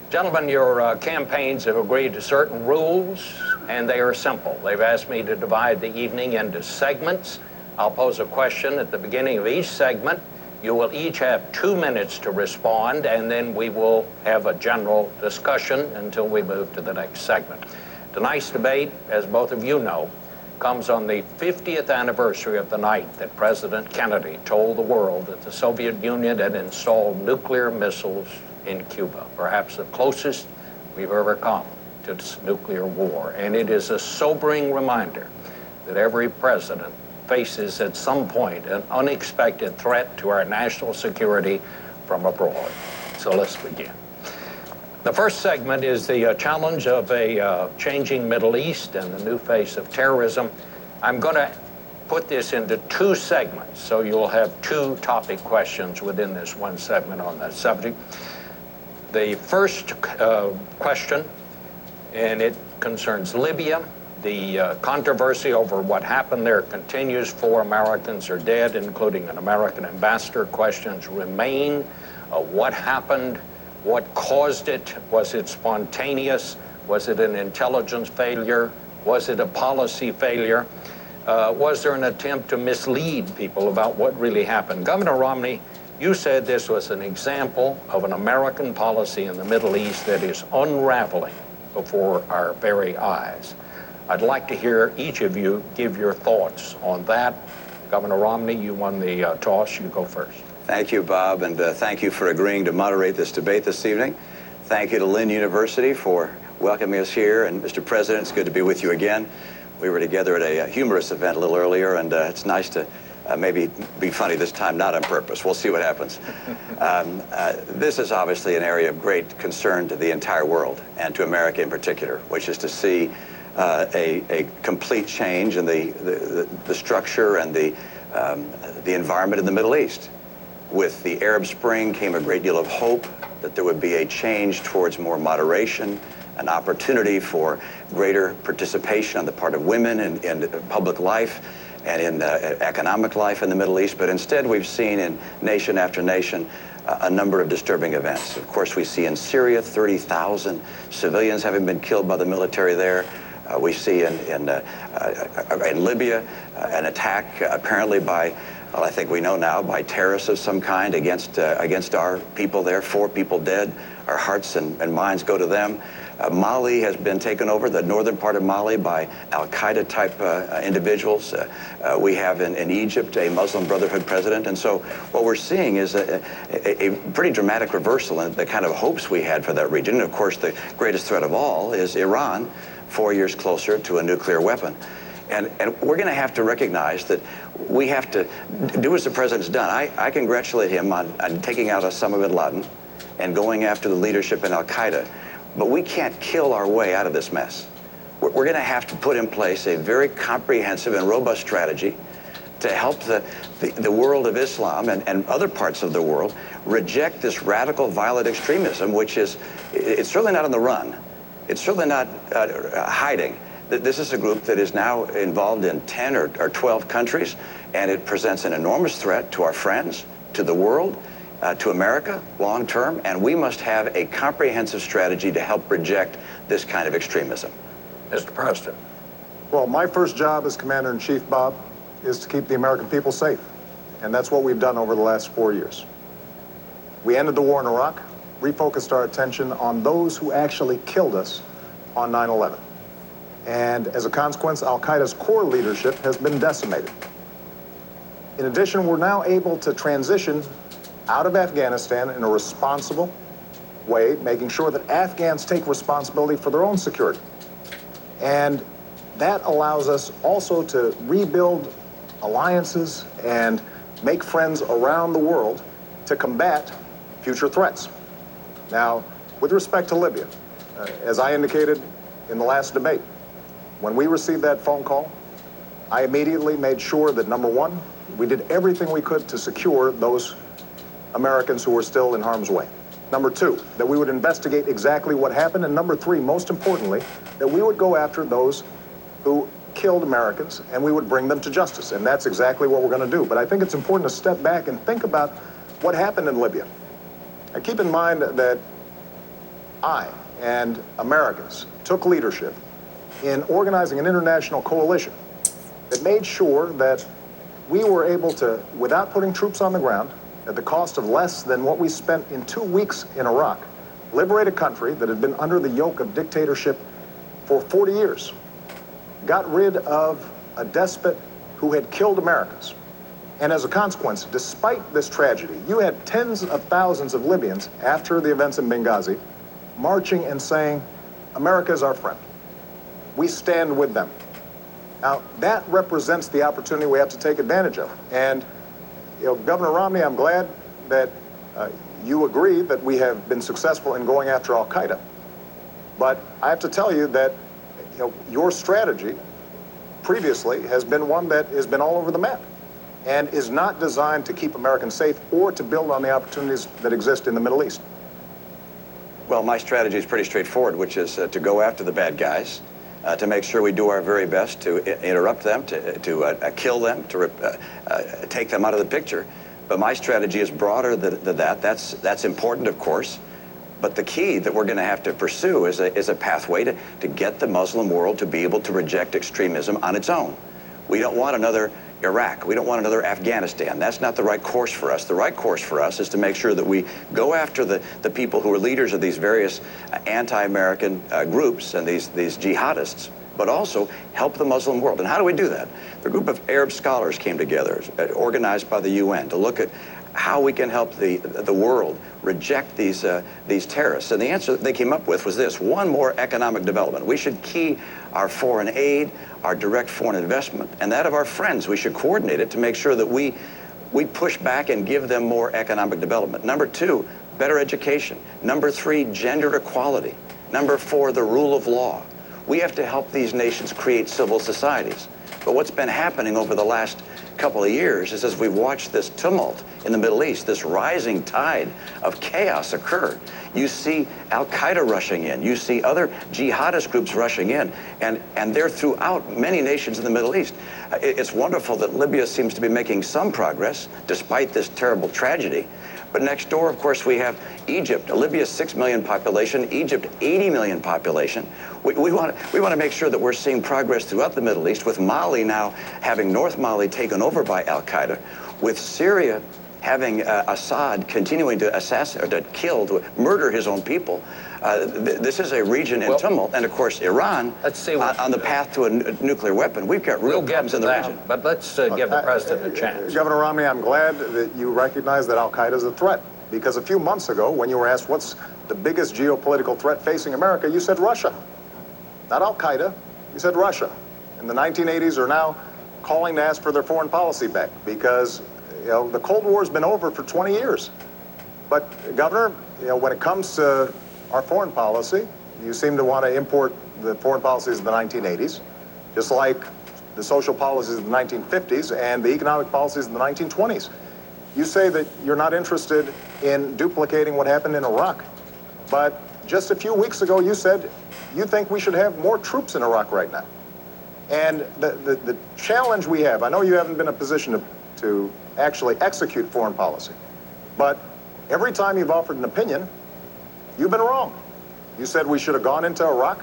Gentlemen, your campaigns have agreed to certain rules, and they are simple. They've asked me to divide the evening into segments. I'll pose a question at the beginning of each segment. You will each have 2 minutes to respond, and then we will have a general discussion until we move to the next segment. Tonight's debate, as both of you know, comes on the 50th anniversary of the night that President Kennedy told the world that the Soviet Union had installed nuclear missiles in Cuba, perhaps the closest we've ever come to this nuclear war. And it is a sobering reminder that every president faces at some point an unexpected threat to our national security from abroad. So let's begin. The first segment is the challenge of a changing Middle East and the new face of terrorism. I'm going to put this into 2 segments, so you'll have 2 topic questions within this one segment on that subject. The first question, and it concerns Libya. The controversy over what happened there continues. 4 Americans are dead, including an American ambassador. Questions remain. What happened? What caused it? Was it spontaneous? Was it an intelligence failure? Was it a policy failure? Was there an attempt to mislead people about what really happened? Governor Romney, you said this was an example of an American policy in the Middle East that is unraveling before our very eyes. I'd like to hear each of you give your thoughts on that. Governor Romney, you won the toss. You go first. Thank you, Bob, and thank you for agreeing to moderate this debate this evening. Thank you to Lynn University for welcoming us here, and Mr. President, it's good to be with you again. We were together at a humorous event a little earlier, and it's nice to maybe be funny this time, not on purpose. We'll see what happens. This is obviously an area of great concern to the entire world, and to America in particular, which is to see a complete change in the structure and the environment in the Middle East. With the Arab Spring came a great deal of hope that there would be a change towards more moderation, an opportunity for greater participation on the part of women in public life and in economic life in the Middle East. But instead, we've seen in nation after nation a number of disturbing events. Of course, we see in Syria 30,000 civilians having been killed by the military there. We see in Libya an attack apparently by, well, I think we know now, by terrorists of some kind against our people there. 4 people dead. Our hearts and minds go to them. Mali has been taken over, the northern part of Mali, by Al-Qaeda type individuals. We have in Egypt a Muslim Brotherhood president. And so what we're seeing is a pretty dramatic reversal in the kind of hopes we had for that region. And of course, the greatest threat of all is Iran, 4 years closer to a nuclear weapon. And we're going to have to recognize that we have to do as the president's done. I congratulate him on taking out Osama bin Laden and going after the leadership in Al-Qaeda. But we can't kill our way out of this mess. We're going to have to put in place a very comprehensive and robust strategy to help the world of Islam and other parts of the world reject this radical violent extremism, which is, it's certainly not on the run. It's certainly not hiding. This is a group that is now involved in 10 or 12 countries, and it presents an enormous threat to our friends, to the world, to America long term, and we must have a comprehensive strategy to help reject this kind of extremism. Mr. President. Well, my first job as Commander-in-Chief, Bob, is to keep the American people safe, and that's what we've done over the last 4 years. We ended the war in Iraq, refocused our attention on those who actually killed us on 9/11. And as a consequence, Al-Qaeda's core leadership has been decimated. In addition, we're now able to transition out of Afghanistan in a responsible way, making sure that Afghans take responsibility for their own security. And that allows us also to rebuild alliances and make friends around the world to combat future threats. Now, with respect to Libya, as I indicated in the last debate, when we received that phone call, I immediately made sure that, number one, we did everything we could to secure those Americans who were still in harm's way. Number two, that we would investigate exactly what happened. And number three, most importantly, that we would go after those who killed Americans and we would bring them to justice. And that's exactly what we're going to do. But I think it's important to step back and think about what happened in Libya. And keep in mind that I and Americans took leadership in organizing an international coalition that made sure that we were able to, without putting troops on the ground, at the cost of less than what we spent in 2 weeks in Iraq, liberate a country that had been under the yoke of dictatorship for 40 years, got rid of a despot who had killed Americans. And as a consequence, despite this tragedy, you had tens of thousands of Libyans after the events in Benghazi marching and saying, America is our friend. We stand with them. Now, that represents the opportunity we have to take advantage of. And, Governor Romney, I'm glad that you agree that we have been successful in going after al-Qaeda. But I have to tell you that, your strategy previously has been one that has been all over the map and is not designed to keep Americans safe or to build on the opportunities that exist in the Middle East. Well, my strategy is pretty straightforward, which is to go after the bad guys, to make sure we do our very best to interrupt them, to kill them, to take them out of the picture. But my strategy is broader than that. That's important, of course. But the key that we're going to have to pursue is a pathway to get the Muslim world to be able to reject extremism on its own. We don't want another Iraq. We don't want another Afghanistan. That's not the right course for us. The right course for us is to make sure that we go after the people who are leaders of these various anti-American groups and these jihadists, but also help the Muslim world. And how do we do that? The group of Arab scholars came together, organized by the UN, to look at how we can help the world reject these terrorists. And the answer that they came up with was this: one, more economic development. We should key our foreign aid, our direct foreign investment, and that of our friends. We should coordinate it to make sure that we push back and give them more economic development. Number two, better education. Number three, gender equality. Number four, the rule of law. We have to help these nations create civil societies. But what's been happening over the last couple of years is, as we've watched this tumult in the Middle East, this rising tide of chaos occur, you see al-Qaeda rushing in, you see other jihadist groups rushing in, and they're throughout many nations in the Middle East. It's wonderful that Libya seems to be making some progress despite this terrible tragedy. But next door, of course, we have Egypt. Libya's 6 million population, Egypt 80 million population. We want to make sure that we're seeing progress throughout the Middle East, with Mali now having North Mali taken over by al-Qaeda, with Syria having Assad continuing to assassinate, or to kill, to murder his own people. This is a region in tumult, and of course Iran on the path to a nuclear weapon. We've got real problems in the region. But let's give the president a chance. Governor Romney, I'm glad that you recognize that al-Qaeda is a threat, because a few months ago, when you were asked what's the biggest geopolitical threat facing America, you said Russia. Not al-Qaeda, you said Russia. In the 1980s are now calling to ask for their foreign policy back, because the Cold War has been over for 20 years. But Governor, when it comes to our foreign policy, you seem to want to import the foreign policies of the 1980s, just like the social policies of the 1950s and the economic policies of the 1920s. You say that you're not interested in duplicating what happened in Iraq, but just a few weeks ago you said you think we should have more troops in Iraq right now. And the challenge we have, I know you haven't been in a position to actually execute foreign policy, but every time you've offered an opinion, you've been wrong. You said we should have gone into Iraq,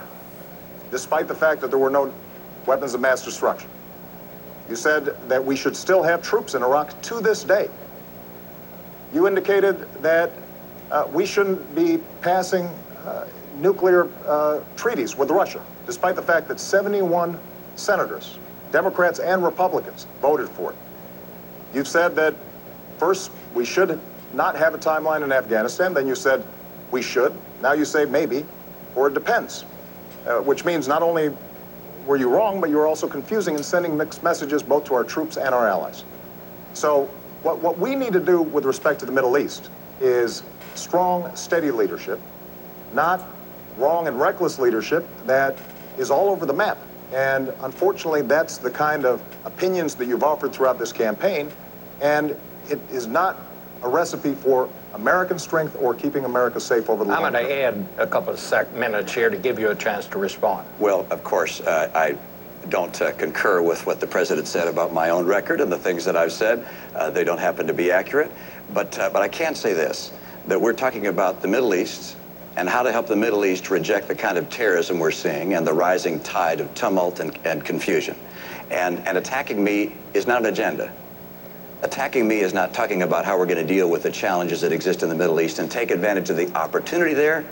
despite the fact that there were no weapons of mass destruction. You said that we should still have troops in Iraq to this day. You indicated that we shouldn't be passing nuclear treaties with Russia, despite the fact that 71 senators, Democrats and Republicans, voted for it. You've said that, first, we should not have a timeline in Afghanistan. Then you said we should. Now you say maybe, or it depends, which means not only were you wrong, but you were also confusing and sending mixed messages both to our troops and our allies. So what we need to do with respect to the Middle East is strong, steady leadership, not wrong and reckless leadership that is all over the map. And unfortunately, that's the kind of opinions that you've offered throughout this campaign, and it is not a recipe for American strength or keeping America safe over the long term. I'm going to add a couple of minutes here to give you a chance to respond. Well, of course, I don't concur with what the president said about my own record and the things that I've said. They don't happen to be accurate. But I can say this, that we're talking about the Middle East, and how to help the Middle East reject the kind of terrorism we're seeing and the rising tide of tumult and confusion. And attacking me is not an agenda. Attacking me is not talking about how we're going to deal with the challenges that exist in the Middle East and take advantage of the opportunity there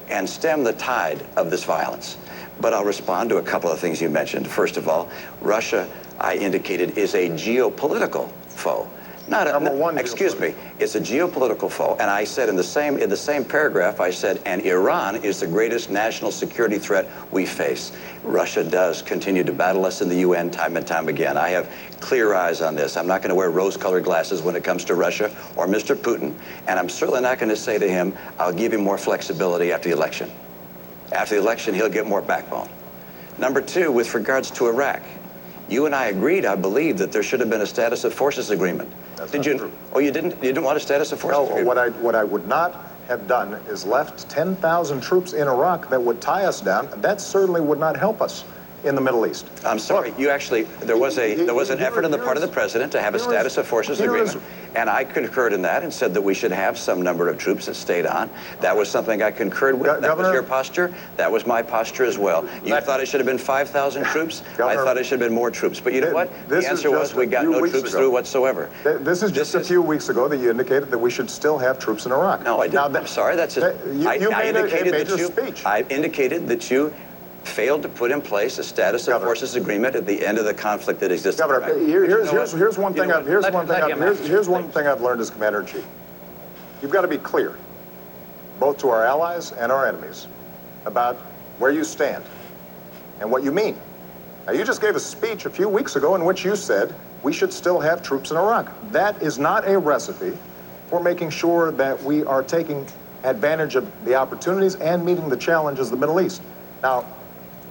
and stem the tide of this violence. But I'll respond to a couple of things you mentioned. First of all, Russia, I indicated, is a geopolitical foe. Not a, Number one, excuse me, it's a geopolitical foe. And I said in the same paragraph, I said, and Iran is the greatest national security threat we face. Russia does continue to battle us in the UN time and time again. I have clear eyes on this. I'm not going to wear rose-colored glasses when it comes to Russia or Mr. Putin. And I'm certainly not going to say to him, I'll give him more flexibility after the election. After the election, he'll get more backbone. Number two, with regards to Iraq, you and I agreed, I believe, that there should have been a status of forces agreement. That's Did not you? true. Oh, you didn't want a status of forces No, agreement? what I would not have done is left 10,000 troops in Iraq that would tie us down. That certainly would not help us in the Middle East. I'm sorry. You actually, there was an effort on the part of the president to have a status of forces agreement, and I concurred in that and said that we should have some number of troops that stayed on. That was something I concurred with. That was your posture. That was my posture as well. You thought it should have been 5,000 troops. I thought it should have been more troops. But you know what? The answer was we got no troops through whatsoever. This is just a few weeks ago that you indicated that we should still have troops in Iraq. No, I didn't. I'm sorry. That's it. You made a major speech. I indicated that you failed to put in place a status of forces agreement at the end of the conflict that existed. Governor, here's one thing I've learned as Commander-in-Chief. You've got to be clear, both to our allies and our enemies, about where you stand and what you mean. Now, you just gave a speech a few weeks ago in which you said we should still have troops in Iraq. That is not a recipe for making sure that we are taking advantage of the opportunities and meeting the challenges of the Middle East. Now,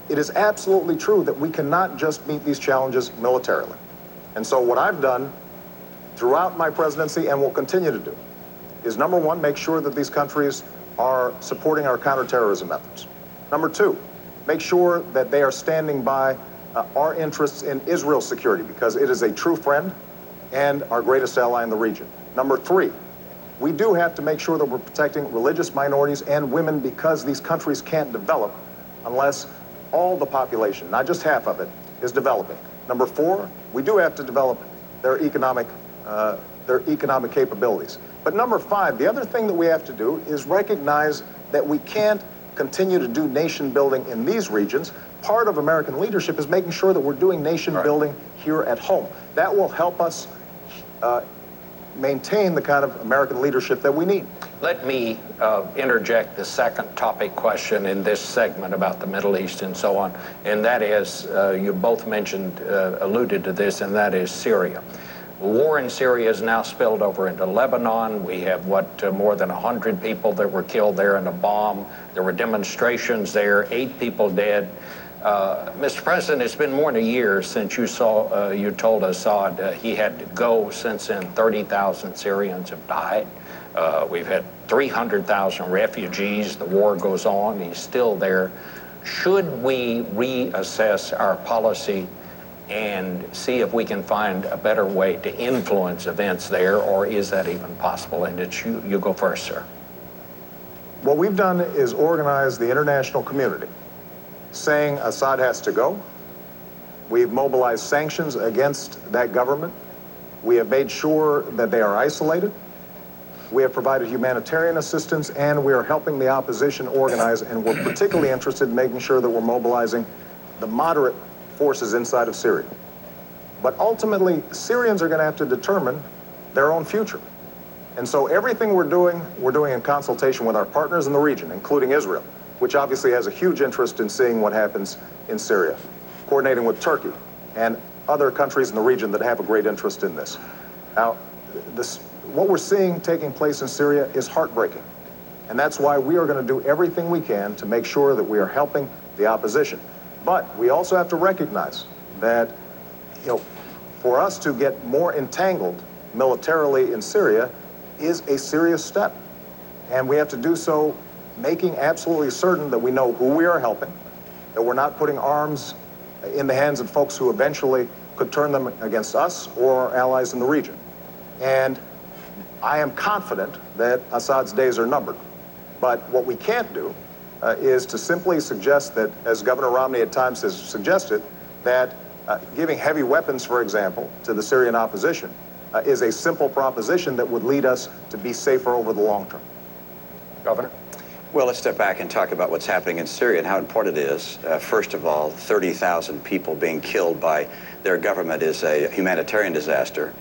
it is absolutely true that we cannot just meet these challenges militarily. And so what I've done throughout my presidency and will continue to do is, number one, make sure that these countries are supporting our counterterrorism efforts. Number two, make sure that they are standing by our interests in Israel's security, because it is a true friend and our greatest ally in the region. Number three, we do have to make sure that we're protecting religious minorities and women, because these countries can't develop unless all the population, not just half of it, is developing. Number four, we do have to develop their economic capabilities. But number five, the other thing that we have to do is recognize that we can't continue to do nation building in these regions. Part of American leadership is making sure that we're doing nation building here at home. That will help us maintain the kind of American leadership that we need. Let me interject the second topic question in this segment about the Middle East and so on, and that is, you both mentioned, alluded to this, and that is Syria. The war in Syria has now spilled over into Lebanon. We have, more than 100 people that were killed there in a bomb. There were demonstrations there, 8 people dead. Mr. President, it's been more than a year since you told Assad he had to go. Since then, 30,000 Syrians have died. We've had 300,000 refugees. The war goes on. He's still there. Should we reassess our policy and see if we can find a better way to influence events there, or is that even possible? And it's you go first, sir. What we've done is organize the international community, saying Assad has to go. We've mobilized sanctions against that government. We have made sure that they are isolated. We have provided humanitarian assistance, and we are helping the opposition organize, and we're particularly interested in making sure that we're mobilizing the moderate forces inside of Syria. But ultimately, Syrians are going to have to determine their own future. And so everything we're doing in consultation with our partners in the region, including Israel, which obviously has a huge interest in seeing what happens in Syria, coordinating with Turkey and other countries in the region that have a great interest in this. Now, what we're seeing taking place in Syria is heartbreaking. And that's why we are going to do everything we can to make sure that we are helping the opposition. But we also have to recognize that, for us to get more entangled militarily in Syria is a serious step. And we have to do so making absolutely certain that we know who we are helping, that we're not putting arms in the hands of folks who eventually could turn them against us or our allies in the region. And I am confident that Assad's days are numbered. But what we can't do is to simply suggest that, as Governor Romney at times has suggested, that giving heavy weapons, for example, to the Syrian opposition is a simple proposition that would lead us to be safer over the long term. Governor? Well, let's step back and talk about what's happening in Syria and how important it is. First of all, 30,000 people being killed by their government is a humanitarian disaster.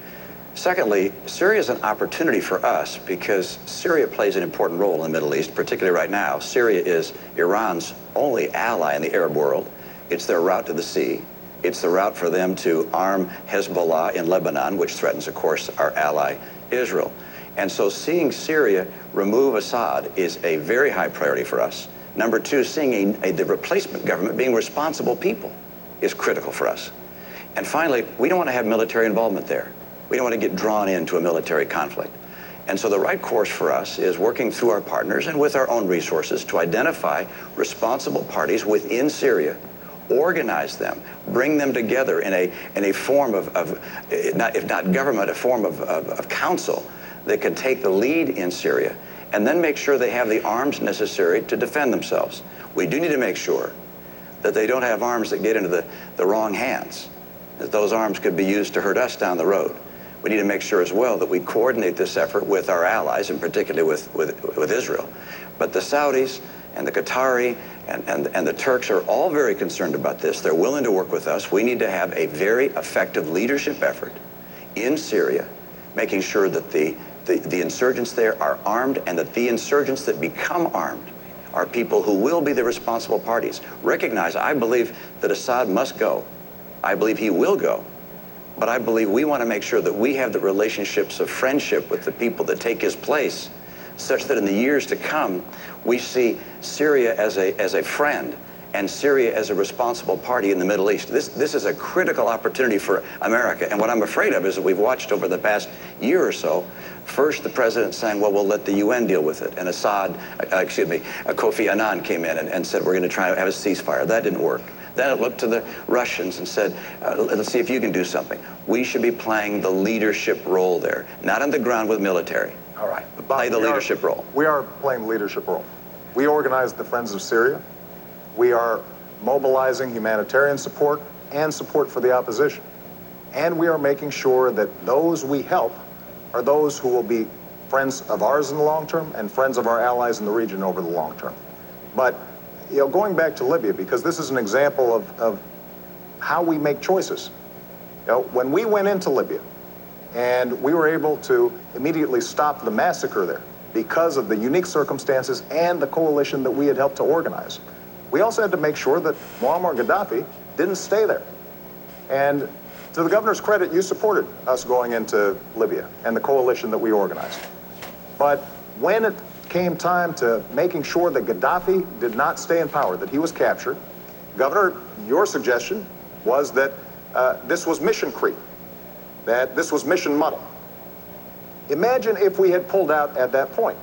Secondly, Syria is an opportunity for us because Syria plays an important role in the Middle East, particularly right now. Syria is Iran's only ally in the Arab world. It's their route to the sea. It's the route for them to arm Hezbollah in Lebanon, which threatens, of course, our ally, Israel. And so seeing Syria remove Assad is a very high priority for us. Number two, seeing the replacement government being responsible people is critical for us. And finally, we don't want to have military involvement there. We don't want to get drawn into a military conflict. And so the right course for us is working through our partners and with our own resources to identify responsible parties within Syria, organize them, bring them together in a form of if not government, a form of council that can take the lead in Syria, and then make sure they have the arms necessary to defend themselves. We do need to make sure that they don't have arms that get into the wrong hands, that those arms could be used to hurt us down the road. We need to make sure as well that we coordinate this effort with our allies, and particularly with Israel. But the Saudis and the Qatari and the Turks are all very concerned about this. They're willing to work with us. We need to have a very effective leadership effort in Syria, making sure that the insurgents there are armed, and that the insurgents that become armed are people who will be the responsible parties. Recognize, I believe that Assad must go. I believe he will go. But I believe we want to make sure that we have the relationships of friendship with the people that take his place, such that in the years to come, we see Syria as a friend and Syria as a responsible party in the Middle East. This is a critical opportunity for America. And what I'm afraid of is that we've watched over the past year or so, first the president saying, well, we'll let the UN deal with it. And Kofi Annan came in and said, we're going to try to have a ceasefire. That didn't work. Then it looked to the Russians and said, let's see if you can do something. We should be playing the leadership role there, not on the ground with military. All right. But play the leadership role. We are playing the leadership role. We organized the Friends of Syria. We are mobilizing humanitarian support and support for the opposition. And we are making sure that those we help are those who will be friends of ours in the long term and friends of our allies in the region over the long term. But, you know, going back to Libya, because this is an example of how we make choices. You know, when we went into Libya and we were able to immediately stop the massacre there because of the unique circumstances and the coalition that we had helped to organize, we also had to make sure that Muammar Gaddafi didn't stay there. And to the governor's credit, you supported us going into Libya and the coalition that we organized. But when it came time to making sure that Gaddafi did not stay in power, that he was captured, Governor, your suggestion was that this was mission creep, that this was mission muddle. Imagine if we had pulled out at that point.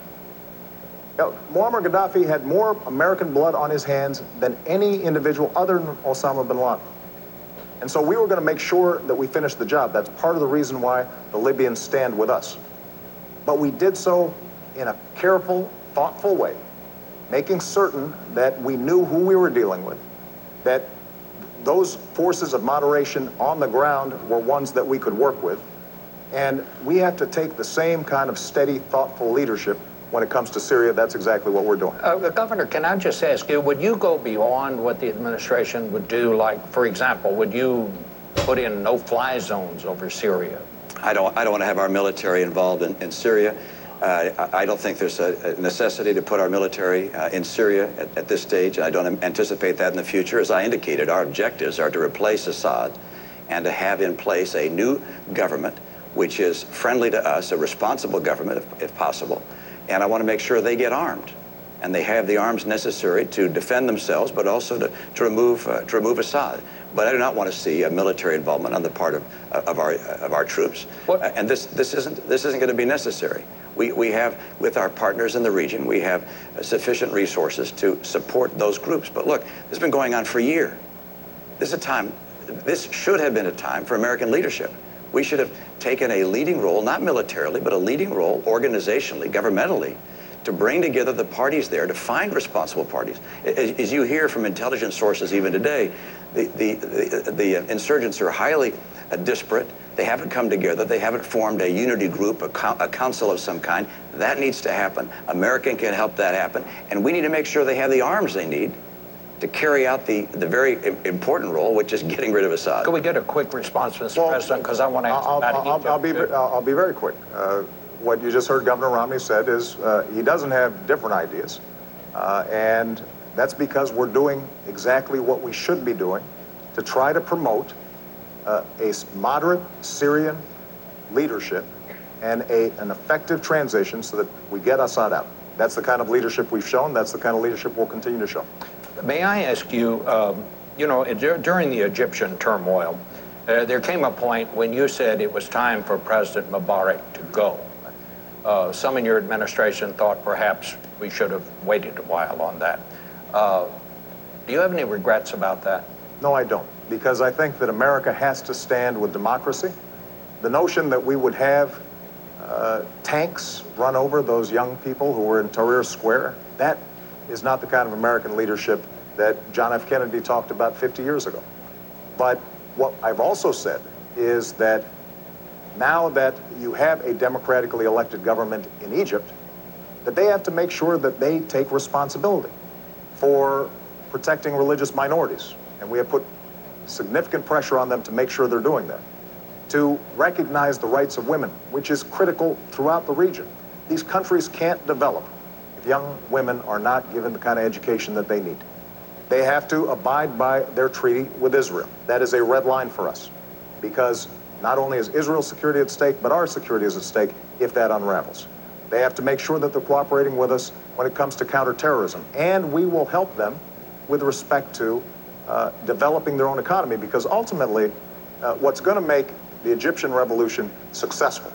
You know, Muammar Gaddafi had more American blood on his hands than any individual other than Osama bin Laden. And so we were going to make sure that we finished the job. That's part of the reason why the Libyans stand with us. But we did so in a careful, thoughtful way, making certain that we knew who we were dealing with, that those forces of moderation on the ground were ones that we could work with. And we have to take the same kind of steady, thoughtful leadership when it comes to Syria. That's exactly what we're doing. Governor, can I just ask you, would you go beyond what the administration would do? Like, for example, would you put in no-fly zones over Syria? I don't want to have our military involved in Syria. I don't think there's a necessity to put our military in Syria at this stage. I don't anticipate that in the future. As I indicated, our objectives are to replace Assad and to have in place a new government which is friendly to us, a responsible government if possible. And I want to make sure they get armed and they have the arms necessary to defend themselves, but also to remove Assad. But I do not want to see a military involvement on the part of our troops. And this isn't going to be necessary. We have, with our partners in the region, we have sufficient resources to support those groups. But look, this has been going on for a year. This should have been a time for American leadership. We should have taken a leading role, not militarily, but a leading role organizationally, governmentally, to bring together the parties there, to find responsible parties. As you hear from intelligence sources even today, the insurgents are highly disparate. They haven't come together. They haven't formed a unity group, a council of some kind. That needs to happen. America can help that happen. And we need to make sure they have the arms they need to carry out the very important role, which is getting rid of Assad. Can we get a quick response, Mr. President? Because I want to ask about Egypt. I'll be very quick. What you just heard Governor Romney said is he doesn't have different ideas. And that's because we're doing exactly what we should be doing to try to promote a moderate Syrian leadership and an effective transition so that we get Assad out. That's the kind of leadership we've shown. That's the kind of leadership we'll continue to show. May I ask you, during the Egyptian turmoil, there came a point when you said it was time for President Mubarak to go. Some in your administration thought perhaps we should have waited a while on that. Do you have any regrets about that? No, I don't, because I think that America has to stand with democracy. The notion that we would have tanks run over those young people who were in Tahrir Square, that is not the kind of American leadership that John F. Kennedy talked about 50 years ago. But what I've also said is that now that you have a democratically elected government in Egypt, that they have to make sure that they take responsibility for protecting religious minorities. And we have put significant pressure on them to make sure they're doing that. To recognize the rights of women, which is critical throughout the region. These countries can't develop if young women are not given the kind of education that they need. They have to abide by their treaty with Israel. That is a red line for us, because not only is Israel's security at stake, but our security is at stake if that unravels. They have to make sure that they're cooperating with us when it comes to counterterrorism, and we will help them with respect to developing their own economy, because ultimately what's going to make the Egyptian revolution successful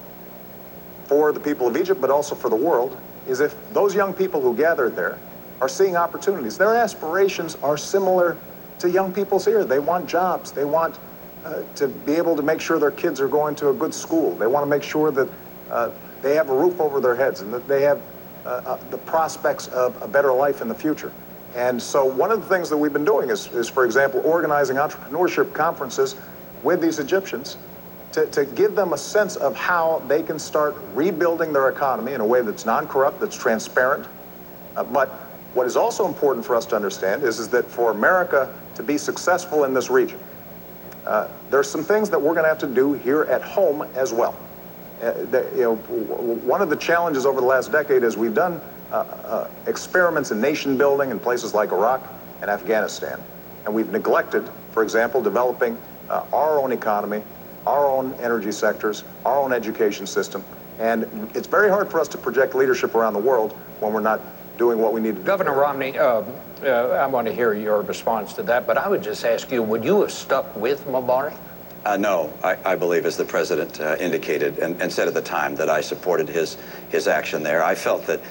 for the people of Egypt, but also for the world, is if those young people who gathered there are seeing opportunities. Their aspirations are similar to young people's here. They want jobs. They want to be able to make sure their kids are going to a good school. They want to make sure that they have a roof over their heads and that they have the prospects of a better life in the future. And so one of the things that we've been doing is, for example, organizing entrepreneurship conferences with these Egyptians to give them a sense of how they can start rebuilding their economy in a way that's non-corrupt, that's transparent. But what is also important for us to understand is that for America to be successful in this region, there's some things that we're going to have to do here at home as well. One of the challenges over the last decade is we've done experiments in nation building in places like Iraq and Afghanistan. And we've neglected, for example, developing our own economy, our own energy sectors, our own education system. And it's very hard for us to project leadership around the world when we're not doing what we need to do. Governor Romney, I want to hear your response to that, but I would just ask you, would you have stuck with Mubarak? No, I believe, as the president indicated and said at the time, that I supported his action there. I felt that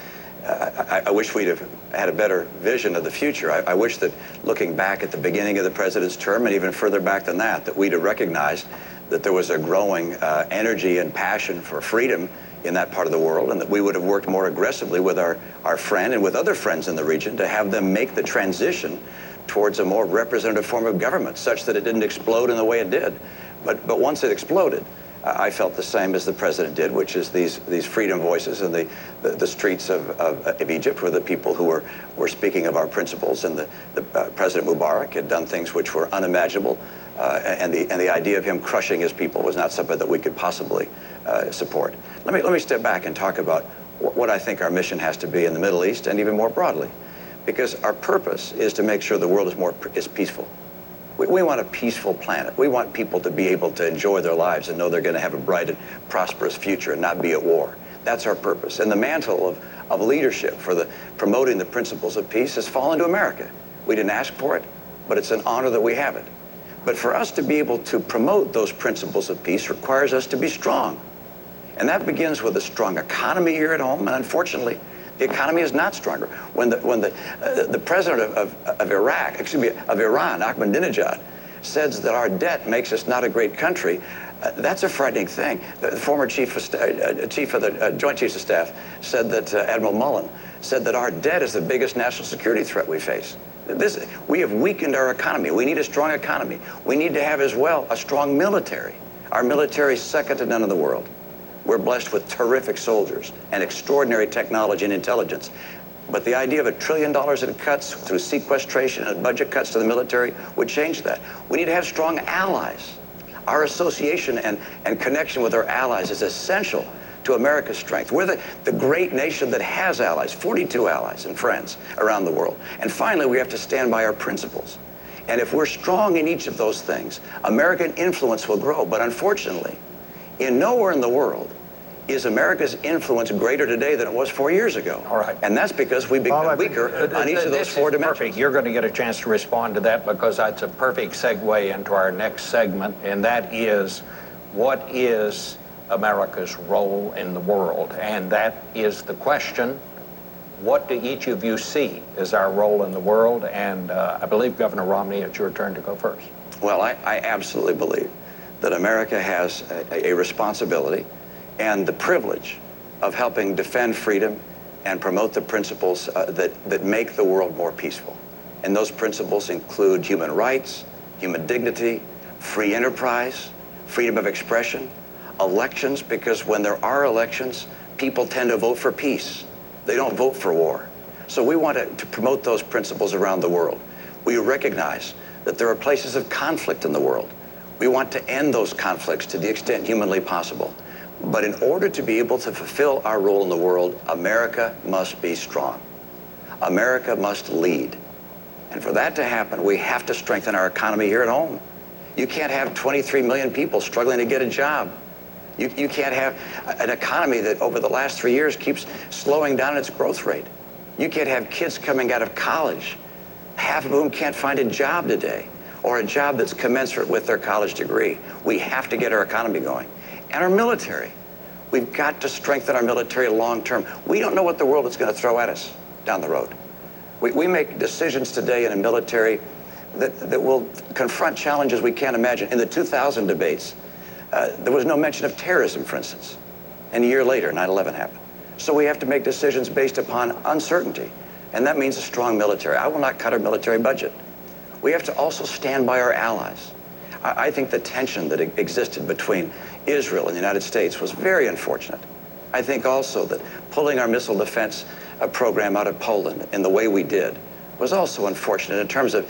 I wish we'd have had a better vision of the future. I wish that looking back at the beginning of the president's term and even further back than that we'd have recognized that there was a growing energy and passion for freedom in that part of the world, and that we would have worked more aggressively with our friend and with other friends in the region to have them make the transition towards a more representative form of government, such that it didn't explode in the way it did. But once it exploded, I felt the same as the president did, which is these freedom voices in the streets of Egypt were the people who were speaking of our principles, and the President Mubarak had done things which were unimaginable, and the idea of him crushing his people was not something that we could possibly support. Let me step back and talk about what I think our mission has to be in the Middle East and even more broadly, because our purpose is to make sure the world is peaceful. We want a peaceful planet. We want people to be able to enjoy their lives and know they're going to have a bright and prosperous future and not be at war. That's our purpose. And the mantle of leadership for promoting the principles of peace has fallen to America. We didn't ask for it, but it's an honor that we have it. But for us to be able to promote those principles of peace requires us to be strong. And that begins with a strong economy here at home, and unfortunately, the economy is not stronger. When the president of Iran, Ahmadinejad, says that our debt makes us not a great country, that's a frightening thing. The former chief of the Joint Chiefs of Staff said that Admiral Mullen said that our debt is the biggest national security threat we face. We have weakened our economy. We need a strong economy. We need to have as well a strong military. Our military is second to none in the world. We're blessed with terrific soldiers and extraordinary technology and intelligence. But the idea of $1 trillion in cuts through sequestration and budget cuts to the military would change that. We need to have strong allies. Our association and connection with our allies is essential to America's strength. We're the great nation that has allies, 42 allies and friends around the world. And finally, we have to stand by our principles. And if we're strong in each of those things, American influence will grow. But unfortunately, in nowhere in the world is America's influence greater today than it was 4 years ago. All right. And that's because we've become weaker on each of those four dimensions. Perfect. You're going to get a chance to respond to that because that's a perfect segue into our next segment, and that is, what is America's role in the world? And that is the question. What do each of you see as our role in the world? And I believe, Governor Romney, it's your turn to go first. Well, I absolutely believe that America has a responsibility and the privilege of helping defend freedom and promote the principles that make the world more peaceful. And those principles include human rights, human dignity, free enterprise, freedom of expression, elections, because when there are elections, people tend to vote for peace. They don't vote for war. So we want to promote those principles around the world. We recognize that there are places of conflict in the world. We want to end those conflicts to the extent humanly possible. But in order to be able to fulfill our role in the world, America must be strong. America must lead. And for that to happen, we have to strengthen our economy here at home. You can't have 23 million people struggling to get a job. You can't have an economy that over the last 3 years keeps slowing down its growth rate. You can't have kids coming out of college, half of whom can't find a job today, or a job that's commensurate with their college degree. We have to get our economy going. And our military. We've got to strengthen our military long term. We don't know what the world is going to throw at us down the road. We make decisions today in a military that will confront challenges we can't imagine. In the 2000 debates, there was no mention of terrorism, for instance. And a year later, 9/11 happened. So we have to make decisions based upon uncertainty. And that means a strong military. I will not cut our military budget. We have to also stand by our allies. I think the tension that existed between Israel and the United States was very unfortunate. I think also that pulling our missile defense program out of Poland in the way we did was also unfortunate in terms of,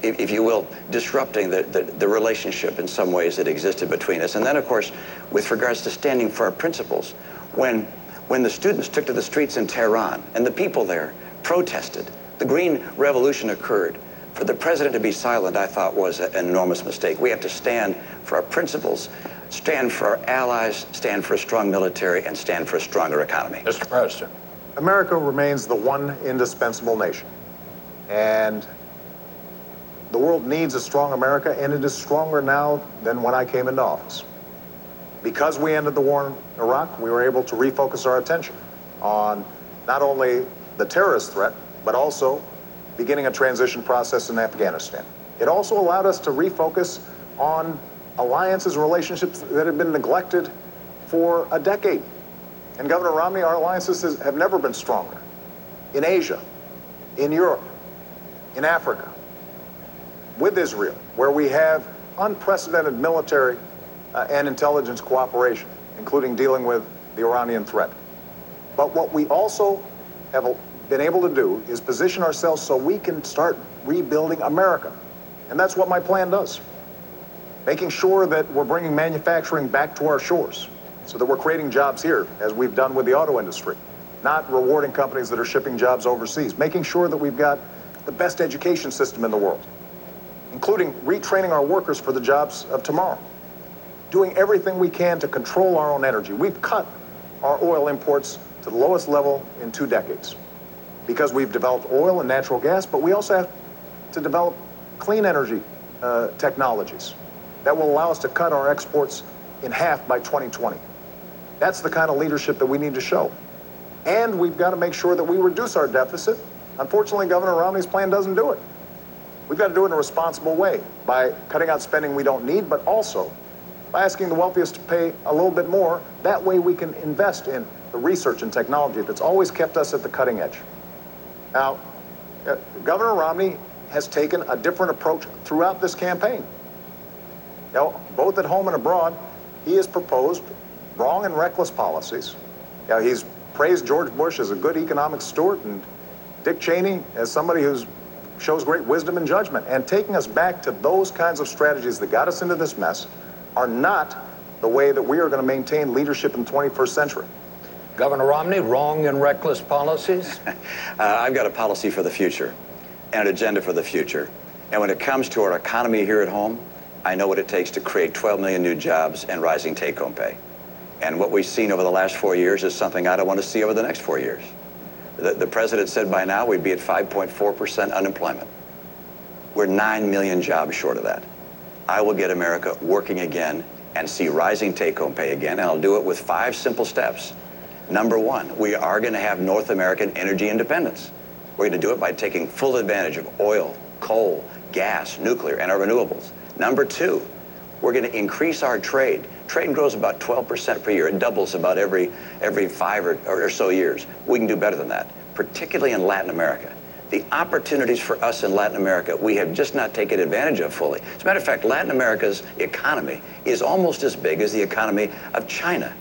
if you will, disrupting the relationship in some ways that existed between us. And then, of course, with regards to standing for our principles, when the students took to the streets in Tehran and the people there protested, the Green Revolution occurred. For the president to be silent, I thought, was an enormous mistake. We have to stand for our principles, stand for our allies, stand for a strong military, and stand for a stronger economy. Mr. President. America remains the one indispensable nation. And the world needs a strong America, and it is stronger now than when I came into office. Because we ended the war in Iraq, we were able to refocus our attention on not only the terrorist threat, but also beginning a transition process in Afghanistan. It also allowed us to refocus on alliances and relationships that had been neglected for a decade. And Governor Romney, our alliances have never been stronger. In Asia, in Europe, in Africa, with Israel, where we have unprecedented military and intelligence cooperation, including dealing with the Iranian threat. But what we also have been able to do is position ourselves so we can start rebuilding America. And that's what my plan does. Making sure that we're bringing manufacturing back to our shores so that we're creating jobs here, as we've done with the auto industry, not rewarding companies that are shipping jobs overseas. Making sure that we've got the best education system in the world, including retraining our workers for the jobs of tomorrow. Doing everything we can to control our own energy. We've cut our oil imports to the lowest level in 2 decades. Because we've developed oil and natural gas, but we also have to develop clean energy technologies that will allow us to cut our exports in half by 2020. That's the kind of leadership that we need to show. And we've got to make sure that we reduce our deficit. Unfortunately, Governor Romney's plan doesn't do it. We've got to do it in a responsible way by cutting out spending we don't need, but also by asking the wealthiest to pay a little bit more. That way we can invest in the research and technology that's always kept us at the cutting edge. Now, Governor Romney has taken a different approach throughout this campaign. You know, both at home and abroad, he has proposed wrong and reckless policies. You know, he's praised George Bush as a good economic steward and Dick Cheney as somebody who shows great wisdom and judgment. And taking us back to those kinds of strategies that got us into this mess are not the way that we are going to maintain leadership in the 21st century. Governor Romney, wrong and reckless policies? I've got a policy for the future and an agenda for the future. And when it comes to our economy here at home, I know what it takes to create 12 million new jobs and rising take-home pay. And what we've seen over the last 4 years is something I don't want to see over the next 4 years. The president said by now we'd be at 5.4% unemployment. We're 9 million jobs short of that. I will get America working again and see rising take-home pay again, and I'll do it with 5 simple steps. Number 1, we are going to have North American energy independence. We're going to do it by taking full advantage of oil, coal, gas, nuclear, and our renewables. Number 2, we're going to increase our trade. Trade grows about 12% per year. It doubles about every 5 or so years. We can do better than that, particularly in Latin America. The opportunities for us in Latin America, we have just not taken advantage of fully. As a matter of fact, Latin America's economy is almost as big as the economy of China.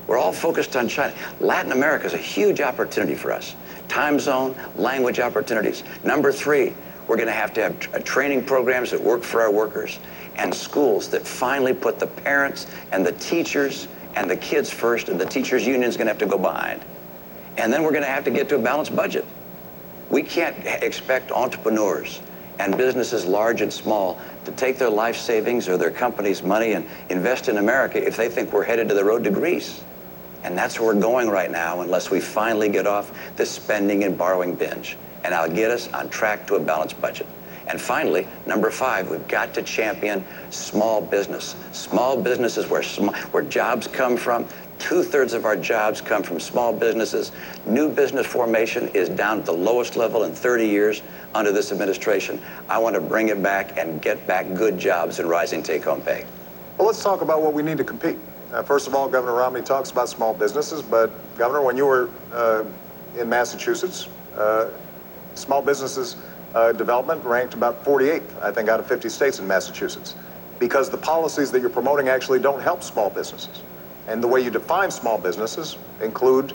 We're all focused on China. Latin America is a huge opportunity for us. Time zone, language opportunities. Number 3, we're going to have training programs that work for our workers and schools that finally put the parents and the teachers and the kids first, and the teachers' union is going to have to go behind. And then we're going to have to get to a balanced budget. We can't expect entrepreneurs and businesses large and small to take their life savings or their company's money and invest in America if they think we're headed to the road to Greece. And that's where we're going right now unless we finally get off this spending and borrowing binge. And I'll get us on track to a balanced budget. And finally, number 5, we've got to champion small business. Small business is where jobs come from. 2/3 of our jobs come from small businesses. New business formation is down at the lowest level in 30 years under this administration. I want to bring it back and get back good jobs and rising take-home pay. Well, let's talk about what we need to compete. First of all, Governor Romney talks about small businesses, but Governor, when you were in Massachusetts, small businesses development ranked about 48th, I think, out of 50 states in Massachusetts, because the policies that you're promoting actually don't help small businesses. And the way you define small businesses include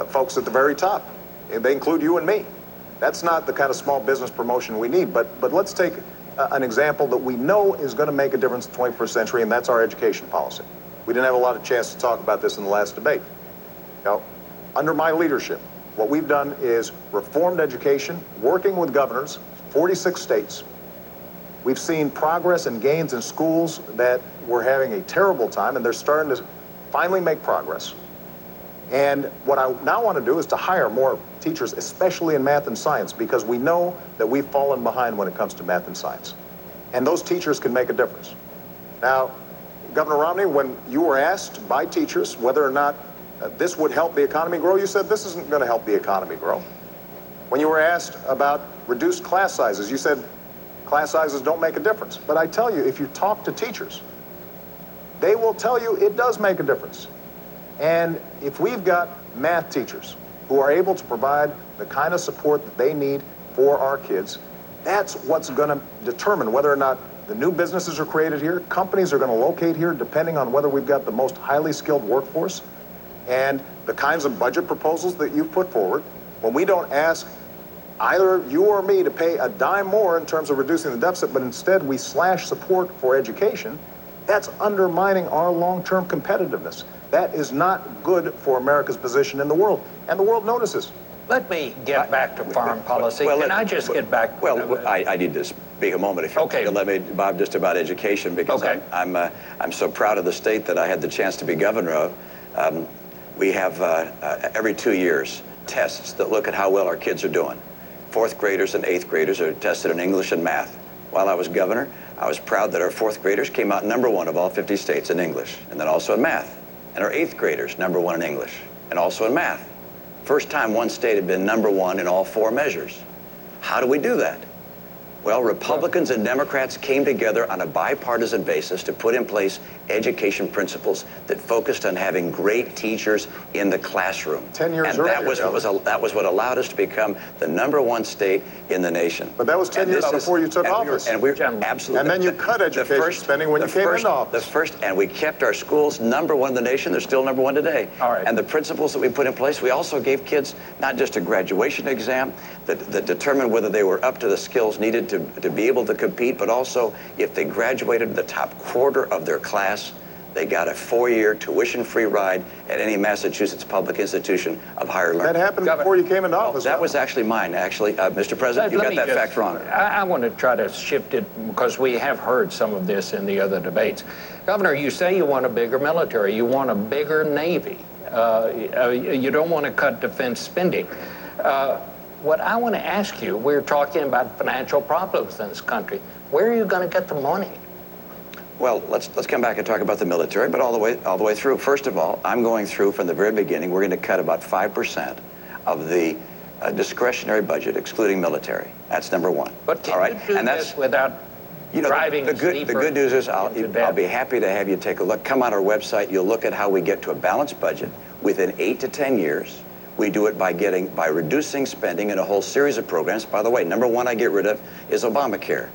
folks at the very top. And they include you and me. That's not the kind of small business promotion we need. But let's take an example that we know is going to make a difference in the 21st century, and that's our education policy. We didn't have a lot of chance to talk about this in the last debate. Now, under my leadership, what we've done is reformed education, working with governors, 46 states. We've seen progress and gains in schools that were having a terrible time, and they're starting to finally make progress. And what I now want to do is to hire more teachers, especially in math and science, because we know that we've fallen behind when it comes to math and science. And those teachers can make a difference. Now, Governor Romney, when you were asked by teachers whether or not this would help the economy grow, you said this isn't going to help the economy grow. When you were asked about reduced class sizes, you said class sizes don't make a difference. But I tell you, if you talk to teachers, they will tell you it does make a difference. And if we've got math teachers who are able to provide the kind of support that they need for our kids, that's what's going to determine whether or not the new businesses are created here, companies are going to locate here, depending on whether we've got the most highly skilled workforce, and the kinds of budget proposals that you've put forward. When we don't ask either you or me to pay a dime more in terms of reducing the deficit, but instead we slash support for education, that's undermining our long-term competitiveness. That is not good for America's position in the world, and the world notices. Let me get back to foreign policy. Can I just get back? Well, I need to speak a moment, if you let me, Bob, just about education, because I'm so proud of the state that I had the chance to be governor of. We have every 2 years tests that look at how well our kids are doing. 4th graders and 8th graders are tested in English and math. While I was governor, I was proud that our 4th graders came out #1 of all 50 states in English, and then also in math. And our 8th graders #1 in English, and also in math. First time one state had been #1 in all 4 measures. How do we do that? Well, Republicans and Democrats came together on a bipartisan basis to put in place education principles that focused on having great teachers in the classroom. 10 years and earlier, that was what allowed us to become the #1 state in the nation. But that was 10 years before you took office. And we're absolutely. And then you cut education spending when you came into office. And we kept our schools #1 in the nation. They're still #1 today. All right. And the principles that we put in place, we also gave kids not just a graduation exam that determined whether they were up to the skills needed to be able to compete, but also if they graduated the top quarter of their class, they got a 4-year tuition-free ride at any Massachusetts public institution of higher learning. That happened before you came into office. That was actually mine, actually. Mr. President, you got that fact wrong. I want to try to shift it because we have heard some of this in the other debates. Governor, you say you want a bigger military. You want a bigger Navy. You don't want to cut defense spending. What I want to ask you, we're talking about financial problems in this country. Where are you going to get the money? Well, let's come back and talk about the military, but all the way through. First of all, I'm going through from the very beginning. We're going to cut about 5% of the discretionary budget, excluding military. That's #1. But can all right? you do and this without driving the good news is I'll be happy to have you take a look. Come on our website. You'll look at how we get to a balanced budget within 8 to 10 years. We do it by reducing spending in a whole series of programs. By the way, #1 I get rid of is Obamacare.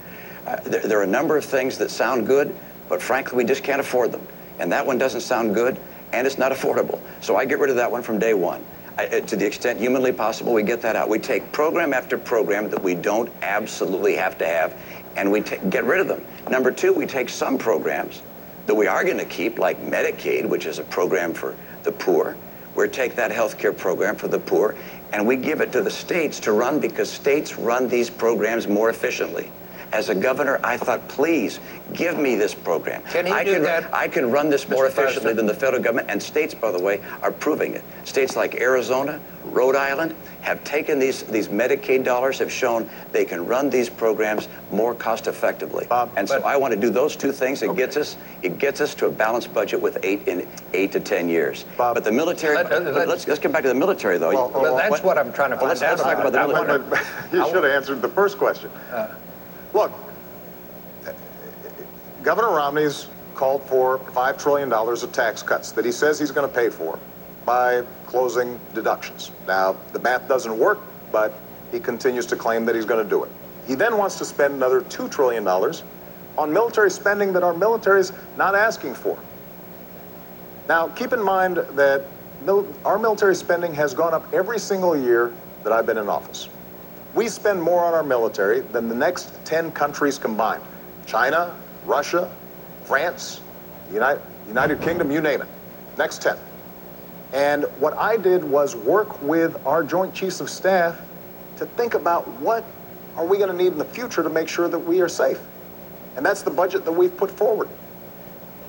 There are a number of things that sound good, but frankly, we just can't afford them. And that one doesn't sound good, and it's not affordable. So I get rid of that one from day one. To the extent humanly possible, we get that out. We take program after program that we don't absolutely have to have, and we get rid of them. #2, we take some programs that we are going to keep, like Medicaid, which is a program for the poor. We take that health care program for the poor, and we give it to the states to run because states run these programs more efficiently. As a governor, I thought, please, give me this program. Can he do that? I can run this more Mr. efficiently President? than the federal government, and states, by the way, are proving it. States like Arizona, Rhode Island have taken these Medicaid dollars, have shown they can run these programs more cost effectively. So I want to do those two things. It gets us to a balanced budget with 8 to 10 years. But the military, let's get back to the military, though. Well, that's what I'm trying to find out. Let's talk about the military. You should have answered the first question. Look, Governor Romney's called for $5 trillion of tax cuts that he says he's going to pay for by closing deductions. Now, the math doesn't work, but he continues to claim that he's going to do it. He then wants to spend another $2 trillion on military spending that our military's not asking for. Now, keep in mind that our military spending has gone up every single year that I've been in office. We spend more on our military than the next 10 countries combined. China, Russia, France, United Kingdom, you name it. Next 10. And what I did was work with our Joint Chiefs of Staff to think about what are we going to need in the future to make sure that we are safe. And that's the budget that we've put forward.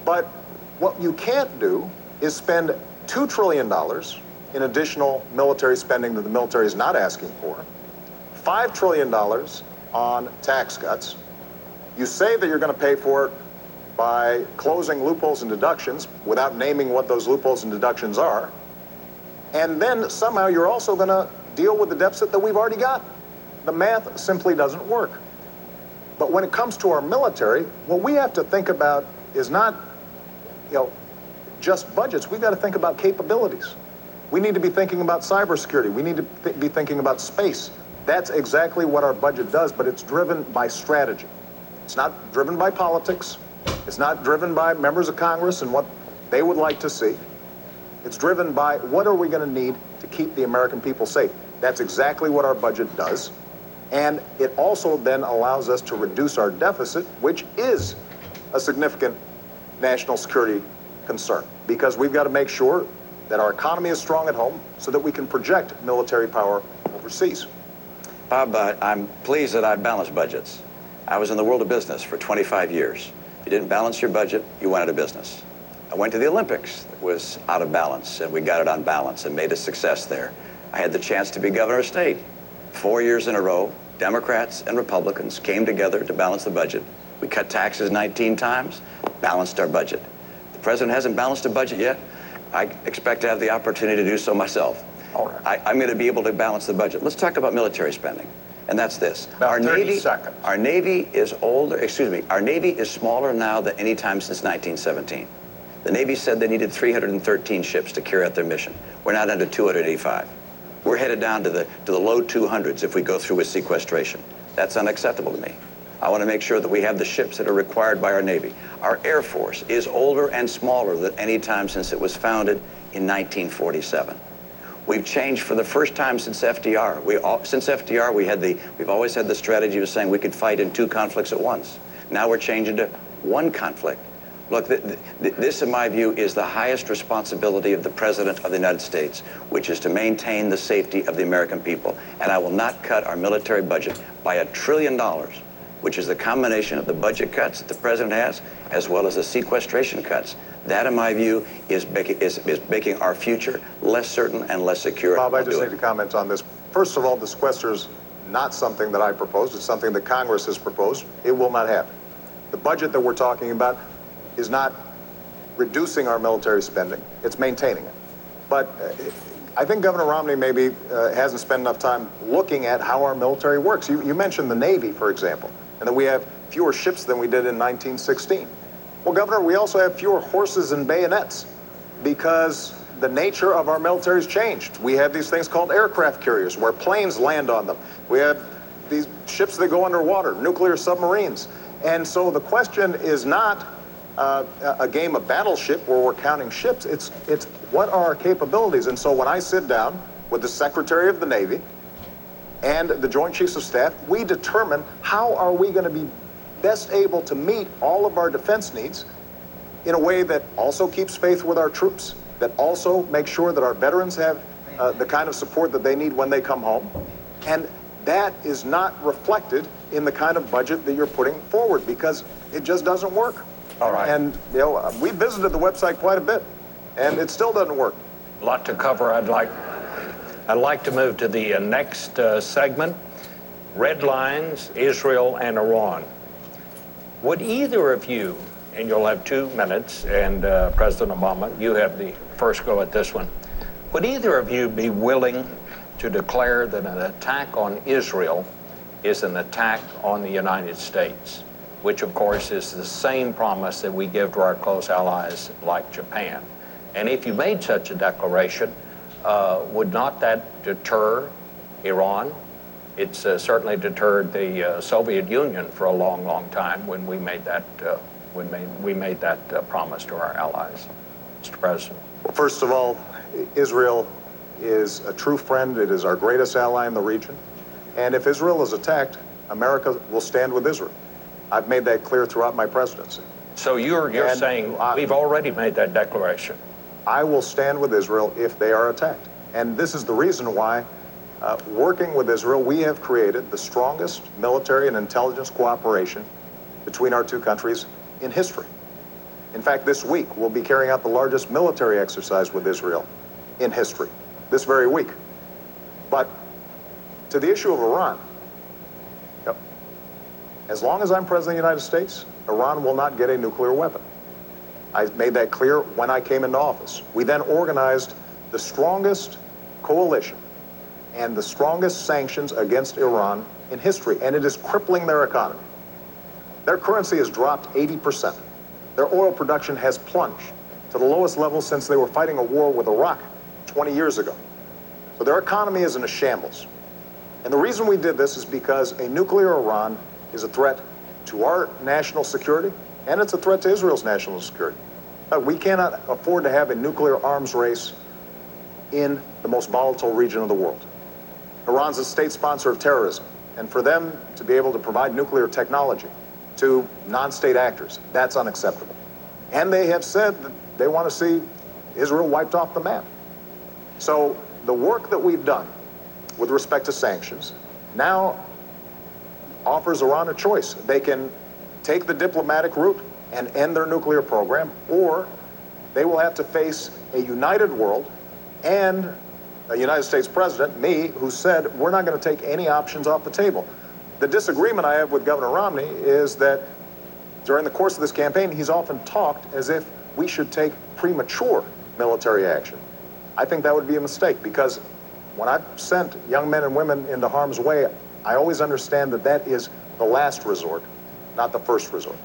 But what you can't do is spend $2 trillion in additional military spending that the military is not asking for, $5 trillion on tax cuts. You say that you're going to pay for it by closing loopholes and deductions without naming what those loopholes and deductions are. And then somehow you're also going to deal with the deficit that we've already got. The math simply doesn't work. But when it comes to our military, what we have to think about is not, just budgets. We've got to think about capabilities. We need to be thinking about cybersecurity. We need to be thinking about space. That's exactly what our budget does, but it's driven by strategy. It's not driven by politics. It's not driven by members of Congress and what they would like to see. It's driven by what are we going to need to keep the American people safe. That's exactly what our budget does. And it also then allows us to reduce our deficit, which is a significant national security concern, because we've got to make sure that our economy is strong at home so that we can project military power overseas. Bob, I'm pleased that I balanced budgets. I was in the world of business for 25 years. If you didn't balance your budget, you went out of business. I went to the Olympics. It was out of balance, and we got it on balance and made a success there. I had the chance to be governor of state. 4 years in a row, Democrats and Republicans came together to balance the budget. We cut taxes 19 times, balanced our budget. The president hasn't balanced a budget yet. I expect to have the opportunity to do so myself. All right. I'm going to be able to balance the budget. Let's talk about military spending. and that's this. About 30 seconds. Our Navy is our Navy is smaller now than any time since 1917. The Navy said they needed 313 ships to carry out their mission. We're now down to 285. We're headed down to the low 200s if we go through with sequestration. That's unacceptable to me. I want to make sure that we have the ships that are required by our Navy. Our Air Force is older and smaller than any time since it was founded in 1947. We've changed for the first time since FDR. Since FDR, we've always had the strategy of saying we could fight in 2 conflicts at once. Now we're changing to 1 conflict. Look, this, in my view, is the highest responsibility of the President of the United States, which is to maintain the safety of the American people. And I will not cut our military budget by $1 trillion, which is the combination of the budget cuts that the President has, as well as the sequestration cuts. That, in my view, is making our future less certain and less secure. Bob, I just need to comment on this. First of all, the sequester is not something that I proposed. It's something that Congress has proposed. It will not happen. The budget that we're talking about is not reducing our military spending. It's maintaining it. But I think Governor Romney maybe hasn't spent enough time looking at how our military works. You mentioned the Navy, for example, and that we have fewer ships than we did in 1916. Well, Governor, we also have fewer horses and bayonets because the nature of our military's changed. We have these things called aircraft carriers where planes land on them. We have these ships that go underwater, nuclear submarines. And so the question is not a game of battleship where we're counting ships. It's what are our capabilities? And so when I sit down with the Secretary of the Navy and the Joint Chiefs of Staff, we determine how are we going to be best able to meet all of our defense needs in a way that also keeps faith with our troops, that also makes sure that our veterans have the kind of support that they need when they come home. And that is not reflected in the kind of budget that you're putting forward because it just doesn't work. All right. And, you know, we visited the website quite a bit, and it still doesn't work. A lot to cover. I'd like to move to the next segment, Red Lines, Israel and Iran. Would either of you, and you'll have 2 minutes, and President Obama, you have the first go at this one. Would either of you be willing to declare that an attack on Israel is an attack on the United States, which of course is the same promise that we give to our close allies like Japan? And if you made such a declaration, would not that deter Iran? It's certainly deterred the Soviet Union for a long, long time when we made that promise to our allies. Mr. President. Well, first of all, Israel is a true friend. It is our greatest ally in the region. And if Israel is attacked, America will stand with Israel. I've made that clear throughout my presidency. So you're saying we've already made that declaration? I will stand with Israel if they are attacked. And this is the reason why, working with Israel, we have created the strongest military and intelligence cooperation between our 2 countries in history. In fact, this week, we'll be carrying out the largest military exercise with Israel in history, this very week. But to the issue of Iran, as long as I'm President of the United States, Iran will not get a nuclear weapon. I made that clear when I came into office. We then organized the strongest coalition and the strongest sanctions against Iran in history, and it is crippling their economy. Their currency has dropped 80%. Their oil production has plunged to the lowest level since they were fighting a war with Iraq 20 years ago. So their economy is in a shambles. And the reason we did this is because a nuclear Iran is a threat to our national security, and it's a threat to Israel's national security. We cannot afford to have a nuclear arms race in the most volatile region of the world. Iran's a state sponsor of terrorism, and for them to be able to provide nuclear technology to non-state actors, that's unacceptable. And they have said that they want to see Israel wiped off the map. So the work that we've done with respect to sanctions now offers Iran a choice. They can take the diplomatic route and end their nuclear program, or they will have to face a united world and a United States president, me, who said we're not going to take any options off the table. The disagreement I have with Governor Romney is that during the course of this campaign, he's often talked as if we should take premature military action. I think that would be a mistake, because when I've sent young men and women into harm's way, I always understand that that is the last resort, not the first resort.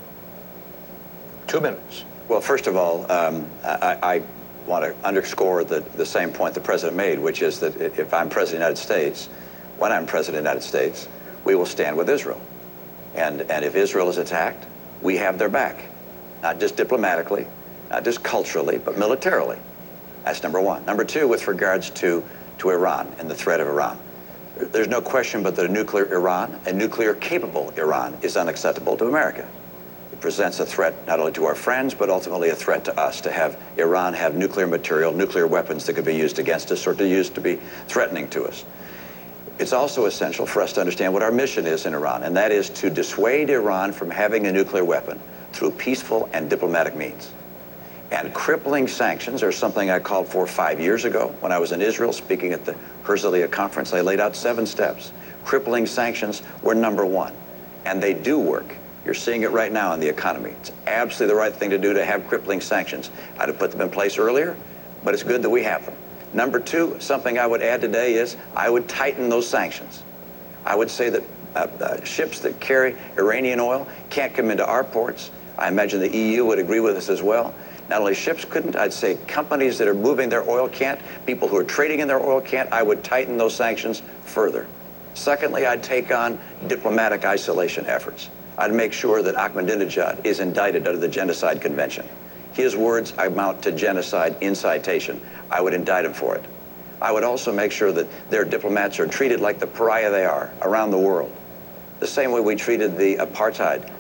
2 minutes. Well, first of all, I want to underscore the same point the president made, which is that if I'm president of the United States, when I'm president of the United States, we will stand with Israel. And if Israel is attacked, we have their back, not just diplomatically, not just culturally, but militarily. That's number one. Number two, with regards to Iran and the threat of Iran. There's no question but that a nuclear Iran, a nuclear-capable Iran, is unacceptable to America. It presents a threat not only to our friends, but ultimately a threat to us, to have Iran have nuclear material, nuclear weapons that could be used against us or to be threatening to us. It's also essential for us to understand what our mission is in Iran, and that is to dissuade Iran from having a nuclear weapon through peaceful and diplomatic means. And crippling sanctions are something I called for 5 years ago when I was in Israel speaking at the Herzliya conference. I laid out 7 steps. Crippling sanctions were number one, and they do work. You're seeing it right now in the economy. It's absolutely the right thing to do to have crippling sanctions. I'd have put them in place earlier, but it's good that we have them. Number two, something I would add today is I would tighten those sanctions. I would say that ships that carry Iranian oil can't come into our ports. I imagine the EU would agree with us as well. Not only ships couldn't, I'd say companies that are moving their oil can't, people who are trading in their oil can't. I would tighten those sanctions further. Secondly, I'd take on diplomatic isolation efforts. I'd make sure that Ahmadinejad is indicted under the Genocide Convention. His words amount to genocide incitation. I would indict him for it. I would also make sure that their diplomats are treated like the pariah they are around the world, the same way we treated the apartheid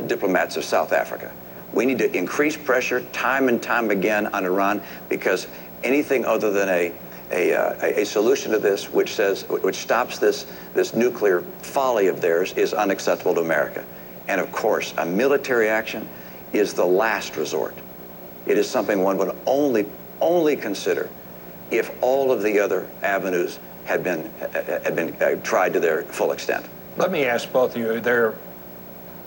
diplomats of South Africa. We need to increase pressure time and time again on Iran, because anything other than a solution to this which stops this nuclear folly of theirs is unacceptable to America. And of course, a military action is the last resort. It is something one would only consider if all of the other avenues had been tried to their full extent. Let me ask both of you.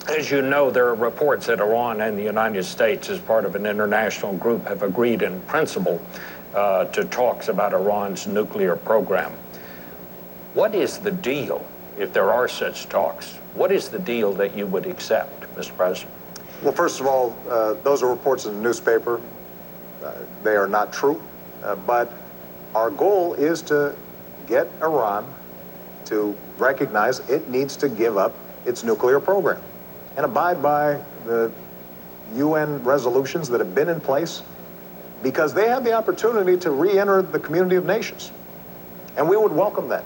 As you know, there are reports that Iran and the United States, as part of an international group, have agreed in principle to talks about Iran's nuclear program. What is the deal, if there are such talks? What is the deal that you would accept, Mr. President? Well, first of all, those are reports in the newspaper. They are not true. But our goal is to get Iran to recognize it needs to give up its nuclear program and abide by the UN resolutions that have been in place, because they have the opportunity to re-enter the community of nations. And we would welcome that.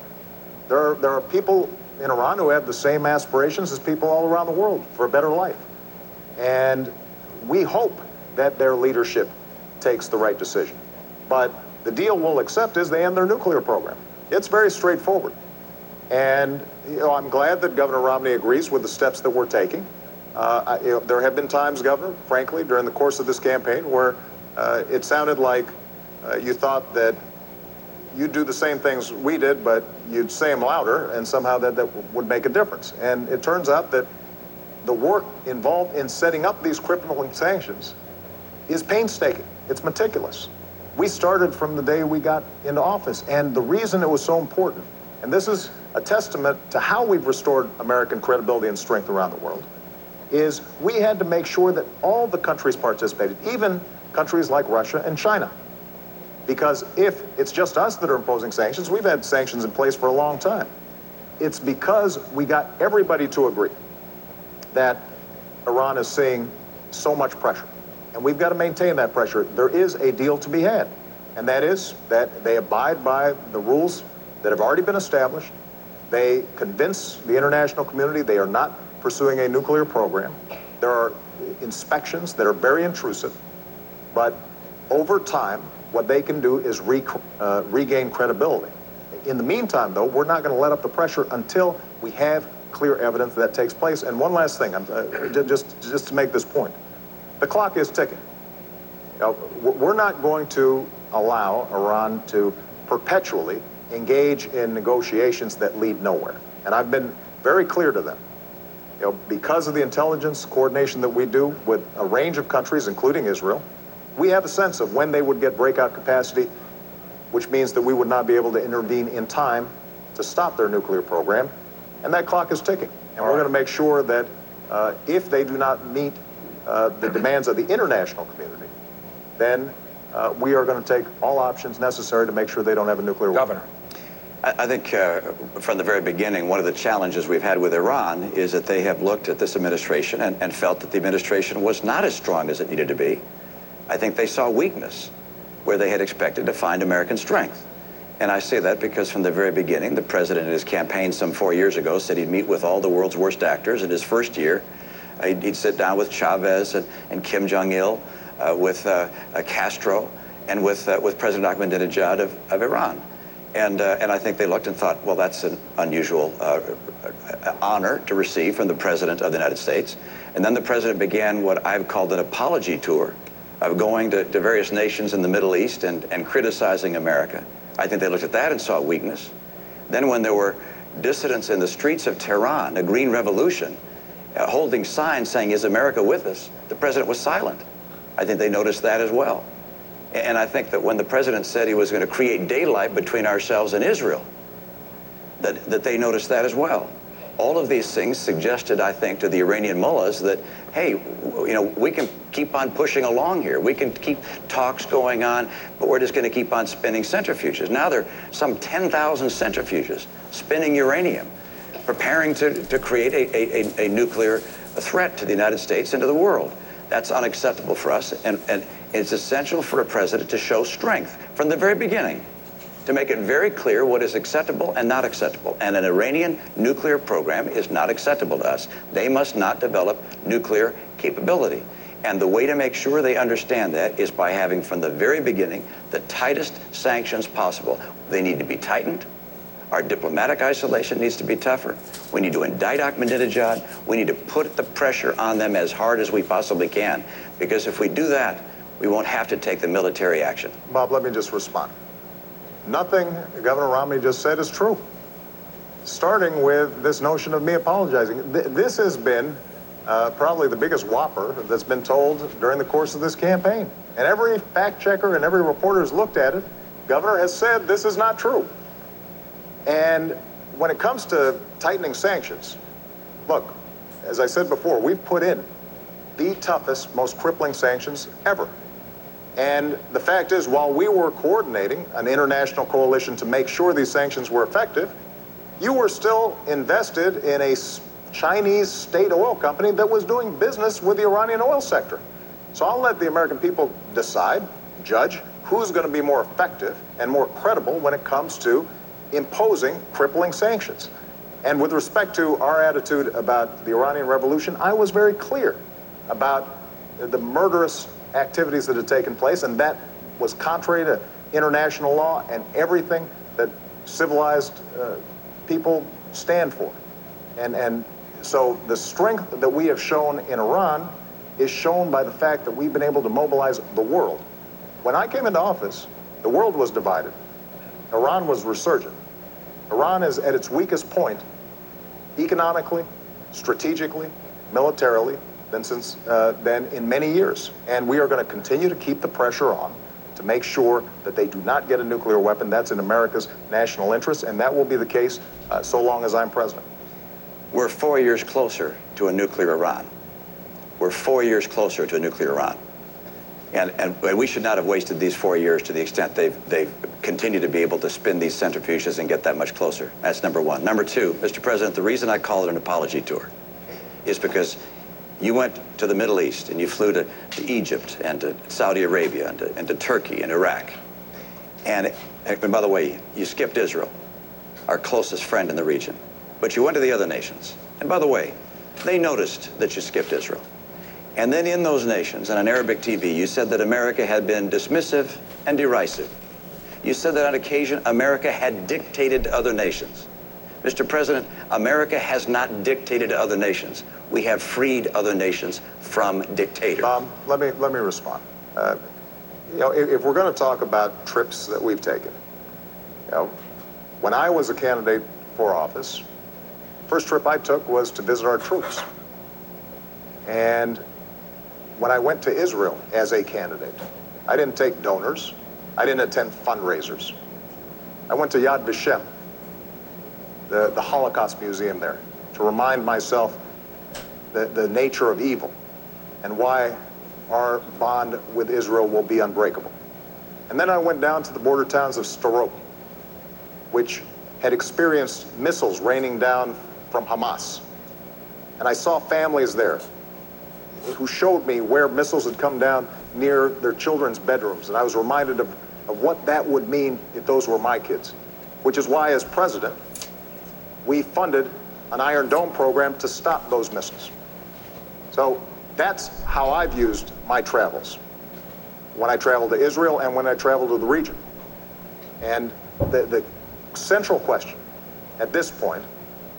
There are people in Iran who have the same aspirations as people all around the world for a better life. And we hope that their leadership takes the right decision. But the deal we'll accept is they end their nuclear program. It's very straightforward. And I'm glad that Governor Romney agrees with the steps that we're taking. There have been times, Governor, frankly, during the course of this campaign where it sounded like you thought that you'd do the same things we did, but you'd say them louder, and somehow that would make a difference. And it turns out that the work involved in setting up these crippling sanctions is painstaking. It's meticulous. We started from the day we got into office, and the reason it was so important, and this is a testament to how we've restored American credibility and strength around the world, is we had to make sure that all the countries participated, even countries like Russia and China. Because if it's just us that are imposing sanctions, we've had sanctions in place for a long time. It's because we got everybody to agree that Iran is seeing so much pressure. And we've got to maintain that pressure. There is a deal to be had, and that is that they abide by the rules that have already been established. They convince the international community they are not pursuing a nuclear program. There are inspections that are very intrusive, but over time, what they can do is regain credibility. In the meantime, though, we're not going to let up the pressure until we have clear evidence that takes place. And one last thing, just to make this point. The clock is ticking. We're not going to allow Iran to perpetually engage in negotiations that lead nowhere. And I've been very clear to them. Because of the intelligence coordination that we do with a range of countries, including Israel, we have a sense of when they would get breakout capacity, which means that we would not be able to intervene in time to stop their nuclear program. And that clock is ticking. And we're going to make sure that if they do not meet the demands of the international community, then we are going to take all options necessary to make sure they don't have a nuclear weapon. Governor. I think from the very beginning, one of the challenges we've had with Iran is that they have looked at this administration and felt that the administration was not as strong as it needed to be. I think they saw weakness where they had expected to find American strength. And I say that because from the very beginning, the president in his campaign some 4 years ago said he'd meet with all the world's worst actors. In his first year, he'd sit down with Chavez and Kim Jong-il, with Castro, and with President Ahmadinejad of Iran. And I think they looked and thought, well, that's an unusual honor to receive from the President of the United States. And then the President began what I've called an apology tour of going to various nations in the Middle East and criticizing America. I think they looked at that and saw weakness. Then when there were dissidents in the streets of Tehran, a green revolution, holding signs saying, "Is America with us?" the President was silent. I think they noticed that as well. And I think that when the President said he was going to create daylight between ourselves and Israel, that they noticed that as well. All of these things suggested, I think, to the Iranian mullahs that, hey, you know, we can keep on pushing along here. We can keep talks going on, but we're just going to keep on spinning centrifuges. Now there are some 10,000 centrifuges spinning uranium, preparing to create a nuclear threat to the United States and to the world. That's unacceptable for us, and it's essential for a president to show strength from the very beginning, to make it very clear what is acceptable and not acceptable. And an Iranian nuclear program is not acceptable to us. They must not develop nuclear capability. And the way to make sure they understand that is by having from the very beginning the tightest sanctions possible. They need to be tightened. Our diplomatic isolation needs to be tougher. We need to indict Ahmadinejad. We need to put the pressure on them as hard as we possibly can. Because if we do that, we won't have to take the military action. Bob, let me just respond. Nothing Governor Romney just said is true. Starting with this notion of me apologizing. This has been probably the biggest whopper that's been told during the course of this campaign. And every fact checker and every reporter has looked at it. Governor has said this is not true. And when it comes to tightening sanctions, look, as I said before, we've put in the toughest, most crippling sanctions ever. And the fact is, while we were coordinating an international coalition to make sure these sanctions were effective, you were still invested in a Chinese state oil company that was doing business with the Iranian oil sector. So I'll let the American people decide, judge, who's going to be more effective and more credible when it comes to imposing crippling sanctions. And with respect to our attitude about the Iranian Revolution, I was very clear about the murderous activities that had taken place, and that was contrary to international law and everything that civilized people stand for. And so the strength that we have shown in Iran is shown by the fact that we've been able to mobilize the world. When I came into office, the world was divided. Iran was resurgent. Iran is at its weakest point economically, strategically, militarily than in many years. And we are going to continue to keep the pressure on to make sure that they do not get a nuclear weapon. That's in America's national interest, and that will be the case so long as I'm president. We're 4 years closer to a nuclear Iran. We're 4 years closer to a nuclear Iran. And we should not have wasted these 4 years to the extent they've continued to be able to spin these centrifuges and get that much closer. That's number one. Number two, Mr. President, the reason I call it an apology tour is because you went to the Middle East and you flew to Egypt and to Saudi Arabia and to Turkey and Iraq. And by the way, you skipped Israel, our closest friend in the region. But you went to the other nations. And by the way, they noticed that you skipped Israel. And then in those nations, and on Arabic TV, you said that America had been dismissive and derisive. You said that on occasion, America had dictated to other nations. Mr. President, America has not dictated to other nations. We have freed other nations from dictators. Let me respond. You know, if we're going to talk about trips that we've taken, you know, when I was a candidate for office, first trip I took was to visit our troops. And when I went to Israel as a candidate, I didn't take donors. I didn't attend fundraisers. I went to Yad Vashem. the Holocaust Museum there to remind myself the nature of evil and why our bond with Israel will be unbreakable. And then I went down to the border towns of Sderot, which had experienced missiles raining down from Hamas. And I saw families there who showed me where missiles had come down near their children's bedrooms. And I was reminded of what that would mean if those were my kids, which is why, as president, we funded an Iron Dome program to stop those missiles. So that's how I've used my travels when I travel to Israel and when I travel to the region. And the central question at this point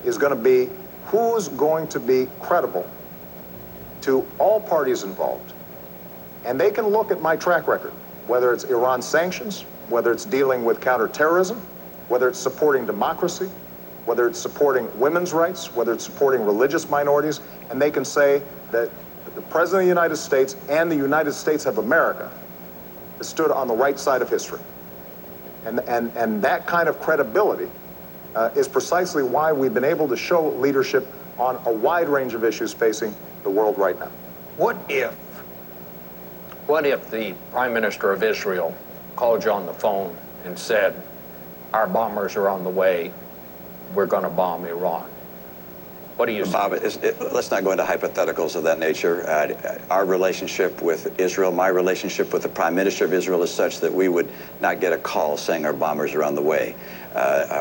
is going to be who's going to be credible to all parties involved. And they can look at my track record, whether it's Iran sanctions, whether it's dealing with counterterrorism, whether it's supporting democracy, whether it's supporting women's rights, whether it's supporting religious minorities, and they can say that the President of the United States and the United States of America has stood on the right side of history. And that kind of credibility is precisely why we've been able to show leadership on a wide range of issues facing the world right now. What if the Prime Minister of Israel called you on the phone and said, our bombers are on the way, we're going to bomb Iran? What do you say? Bob, let's not go into hypotheticals of that nature. Our relationship with Israel, my relationship with the Prime Minister of Israel is such that we would not get a call saying our bombers are on the way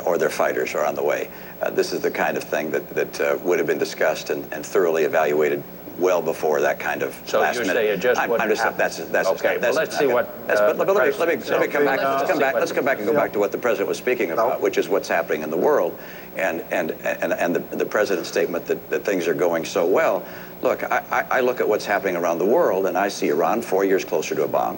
or their fighters are on the way. This is the kind of thing that would have been discussed and thoroughly evaluated well before that kind of last minute. So you say it just wouldn't happen. That's okay, well, let's see what... Let me come back. Let's come back and go back to what the President was speaking about, which is what's happening in the world, and the President's statement that things are going so well. Look, I look at what's happening around the world, and I see Iran 4 years closer to a bomb.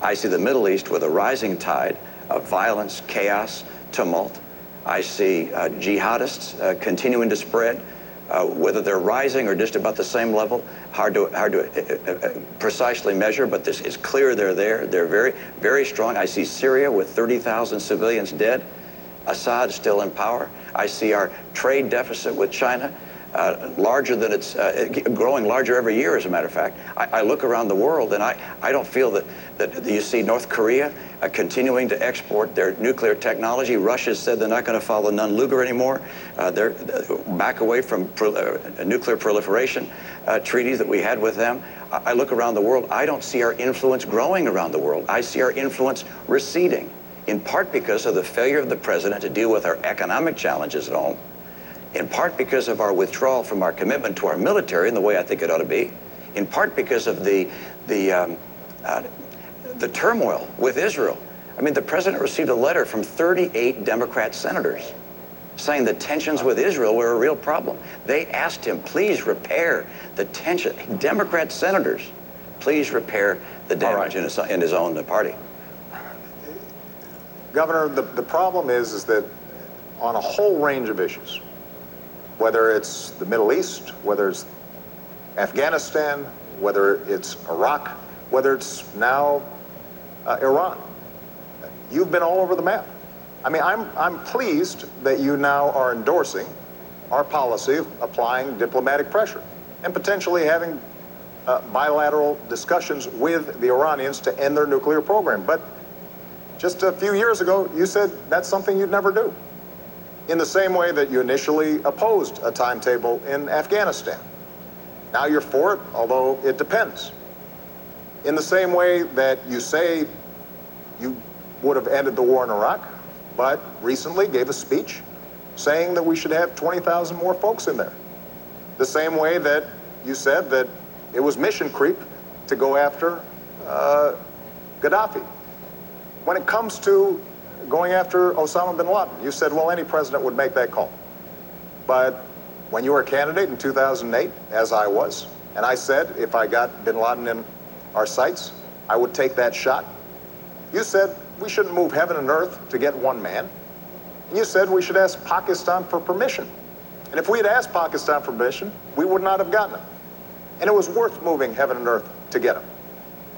I see the Middle East with a rising tide of violence, chaos, tumult. I see jihadists continuing to spread. Whether they're rising or just about the same level, hard to precisely measure, but this is clear they're there. They're very, very strong. I see Syria with 30,000 civilians dead. Assad still in power. I see our trade deficit with China larger than it's growing larger every year, as a matter of fact. I look around the world and I don't feel that you see North Korea continuing to export their nuclear technology. Russia said they're not going to follow Nunn-Lugar anymore. They're back away from nuclear proliferation treaties that we had with them. I look around the world. I don't see our influence growing around the world. I see our influence receding, in part because of the failure of the President to deal with our economic challenges at home, in part because of our withdrawal from our commitment to our military in the way I think it ought to be, in part because of the turmoil with Israel. I mean, the President received a letter from 38 Democrat senators saying the tensions with Israel were a real problem. They asked him, please repair the tension. Democrat senators, please repair the damage in his own party. Governor, the problem is that on a whole range of issues, whether it's the Middle East, whether it's Afghanistan, whether it's Iraq, whether it's now Iran, you've been all over the map. I mean, I'm pleased that you now are endorsing our policy of applying diplomatic pressure and potentially having bilateral discussions with the Iranians to end their nuclear program. But just a few years ago, you said that's something you'd never do. In the same way that you initially opposed a timetable in Afghanistan. Now you're for it, although it depends. In the same way that you say you would have ended the war in Iraq, but recently gave a speech saying that we should have 20,000 more folks in there. The same way that you said that it was mission creep to go after Gaddafi. When it comes to going after Osama bin Laden, you said, well, any president would make that call. But when you were a candidate in 2008, as I was, and I said if I got bin Laden in our sights, I would take that shot, you said we shouldn't move heaven and earth to get one man. And you said we should ask Pakistan for permission. And if we had asked Pakistan for permission, we would not have gotten it. And it was worth moving heaven and earth to get him.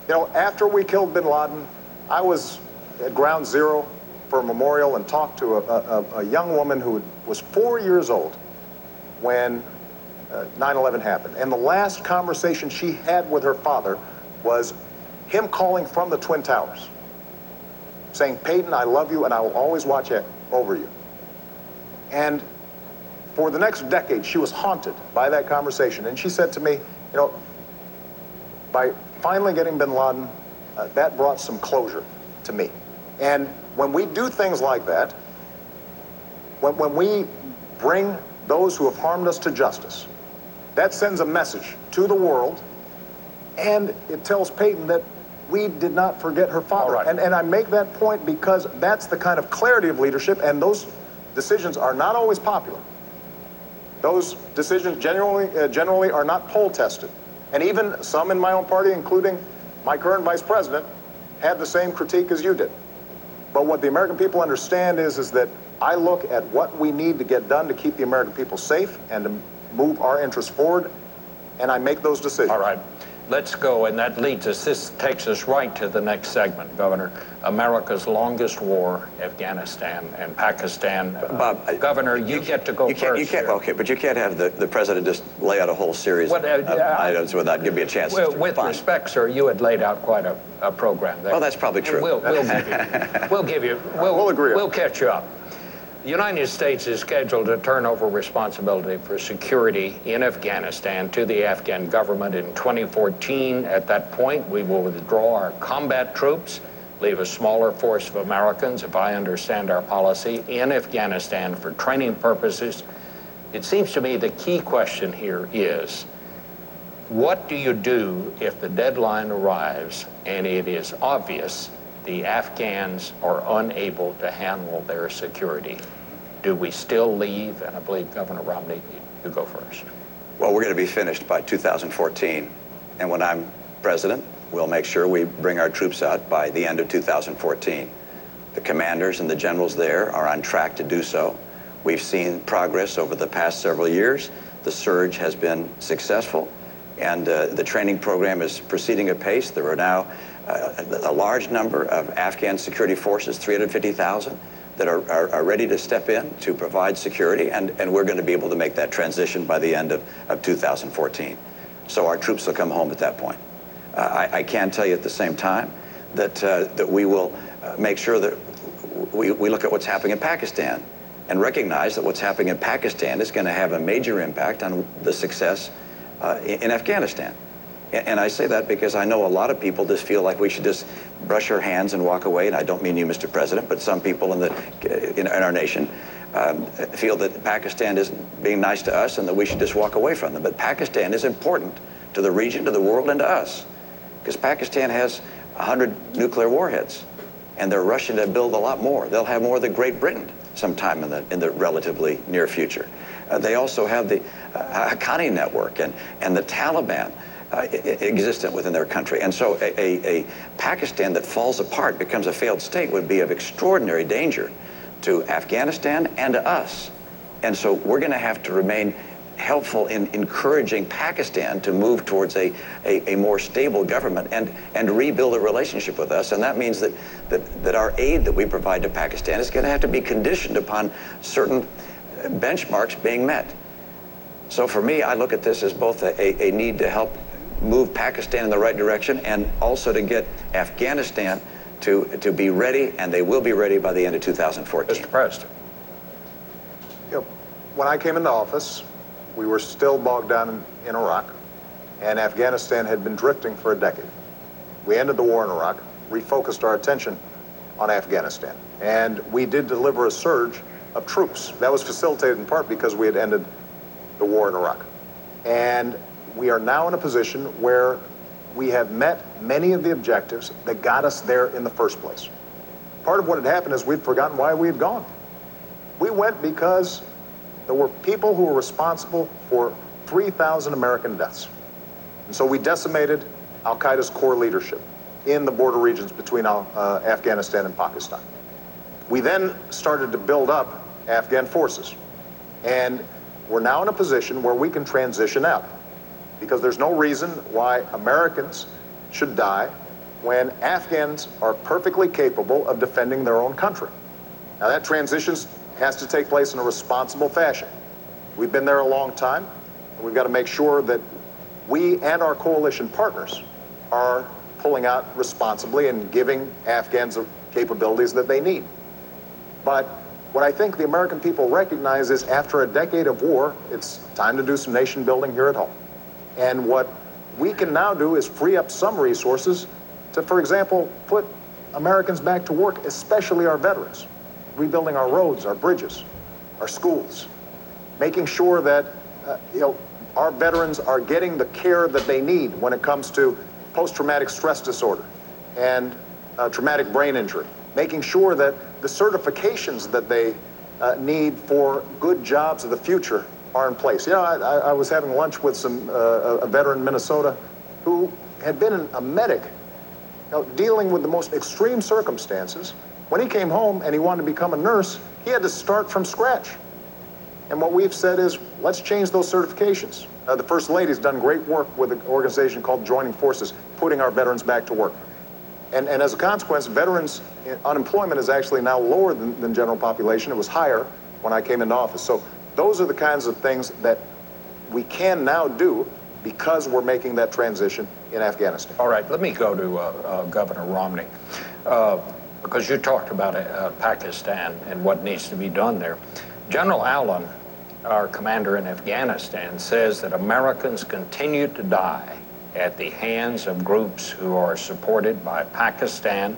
You know, after we killed bin Laden, I was at ground zero for a memorial and talked to a young woman who was 4 years old when 9/11 happened. And the last conversation she had with her father was him calling from the Twin Towers, saying, "Peyton, I love you and I will always watch over you." And for the next decade, she was haunted by that conversation. And she said to me, you know, by finally getting bin Laden, that brought some closure to me. And when we do things like that, when we bring those who have harmed us to justice, that sends a message to the world, and it tells Peyton that we did not forget her father. Right. And I make that point because that's the kind of clarity of leadership, and those decisions are not always popular. Those decisions generally are not poll tested. And even some in my own party, including my current vice president, had the same critique as you did. But what the American people understand is that I look at what we need to get done to keep the American people safe and to move our interests forward, and I make those decisions. All right. Let's go, and that leads us, this takes us right to the next segment, Governor. America's longest war, Afghanistan and Pakistan. Bob, Governor, you get to go first. Okay, but you can't have the president just lay out a whole series of items without giving me a chance. With respect, sir, you had laid out quite a program there. Well, that's probably true. We'll give you, We'll agree. We'll catch you up. The United States is scheduled to turn over responsibility for security in Afghanistan to the Afghan government in 2014. At that point, we will withdraw our combat troops, leave a smaller force of Americans, if I understand our policy, in Afghanistan for training purposes. It seems to me the key question here is, what do you do if the deadline arrives and it is obvious the Afghans are unable to handle their security? Do we still leave? And I believe Governor Romney, you go first. Well, we're going to be finished by 2014. And when I'm president, we'll make sure we bring our troops out by the end of 2014. The commanders and the generals there are on track to do so. We've seen progress over the past several years. The surge has been successful, and the training program is proceeding apace. There are now a large number of Afghan security forces, 350,000, that are ready to step in to provide security, and we're going to be able to make that transition by the end of 2014. So our troops will come home at that point. I can tell you at the same time that we will make sure that we look at what's happening in Pakistan and recognize that what's happening in Pakistan is going to have a major impact on the success in Afghanistan. And I say that because I know a lot of people just feel like we should just brush our hands and walk away. And I don't mean you, Mr. President, but some people in our nation feel that Pakistan isn't being nice to us and that we should just walk away from them. But Pakistan is important to the region, to the world, and to us, because Pakistan has 100 nuclear warheads, and they're rushing to build a lot more. They'll have more than Great Britain sometime in the relatively near future. They also have the Haqqani network and the Taliban existent within their country. And so a Pakistan that falls apart, becomes a failed state, would be of extraordinary danger to Afghanistan and to us. And so we're going to have to remain helpful in encouraging Pakistan to move towards a more stable government and rebuild a relationship with us. And that means that our aid that we provide to Pakistan is going to have to be conditioned upon certain benchmarks being met. So for me, I look at this as both a need to help move Pakistan in the right direction and also to get Afghanistan to be ready, and they will be ready by the end of 2014. Mr. President. When I came into office, we were still bogged down in Iraq, and Afghanistan had been drifting for a decade. We ended the war in Iraq, refocused our attention on Afghanistan, and we did deliver a surge of troops. That was facilitated in part because we had ended the war in Iraq. And we are now in a position where we have met many of the objectives that got us there in the first place. Part of what had happened is we'd forgotten why we had gone. We went because there were people who were responsible for 3,000 American deaths. And so we decimated al-Qaeda's core leadership in the border regions between Afghanistan and Pakistan. We then started to build up Afghan forces. And we're now in a position where we can transition out, because there's no reason why Americans should die when Afghans are perfectly capable of defending their own country. Now that transition has to take place in a responsible fashion. We've been there a long time, and we've got to make sure that we and our coalition partners are pulling out responsibly and giving Afghans the capabilities that they need. But what I think the American people recognize is after a decade of war, it's time to do some nation building here at home. And what we can now do is free up some resources to, for example, put Americans back to work, especially our veterans, rebuilding our roads, our bridges, our schools, making sure that our veterans are getting the care that they need when it comes to post-traumatic stress disorder and traumatic brain injury, making sure that the certifications that they need for good jobs of the future are in place. I was having lunch with a veteran in Minnesota who had been a medic dealing with the most extreme circumstances. When he came home and he wanted to become a nurse, he had to start from scratch. And what we've said is, let's change those certifications. The First Lady's done great work with an organization called Joining Forces, putting our veterans back to work. And as a consequence, veterans' unemployment is actually now lower than general population. It was higher when I came into office. So those are the kinds of things that we can now do because we're making that transition in Afghanistan. All right, let me go to Governor Romney, because you talked about Pakistan and what needs to be done there. General Allen, our commander in Afghanistan, says that Americans continue to die at the hands of groups who are supported by Pakistan.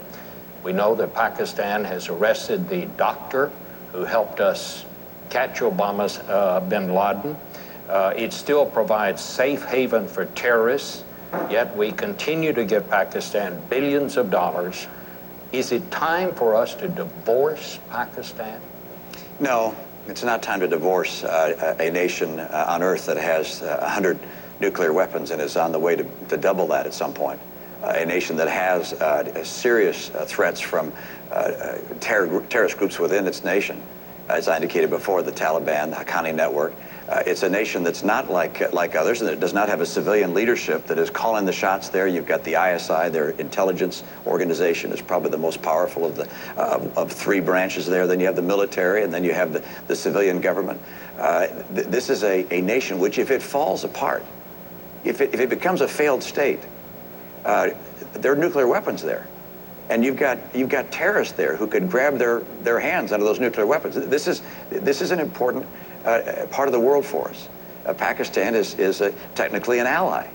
We know that Pakistan has arrested the doctor who helped us catch Obama's bin Laden. It still provides safe haven for terrorists, yet we continue to give Pakistan billions of dollars. Is it time for us to divorce Pakistan? No, it's not time to divorce a nation on earth that has 100 nuclear weapons and is on the way to double that at some point. A nation that has serious threats from terrorist groups within its nation. As I indicated before, the Taliban, the Haqqani network. It's a nation that's not like others, and it does not have a civilian leadership that is calling the shots there. You've got the ISI, their intelligence organization, is probably the most powerful of three branches there. Then you have the military, and then you have the civilian government. This is a nation which, if it falls apart, if it becomes a failed state, there are nuclear weapons there. And you've got terrorists there who could grab their hands out of those nuclear weapons. This is an important part of the world for us. Pakistan is technically an ally,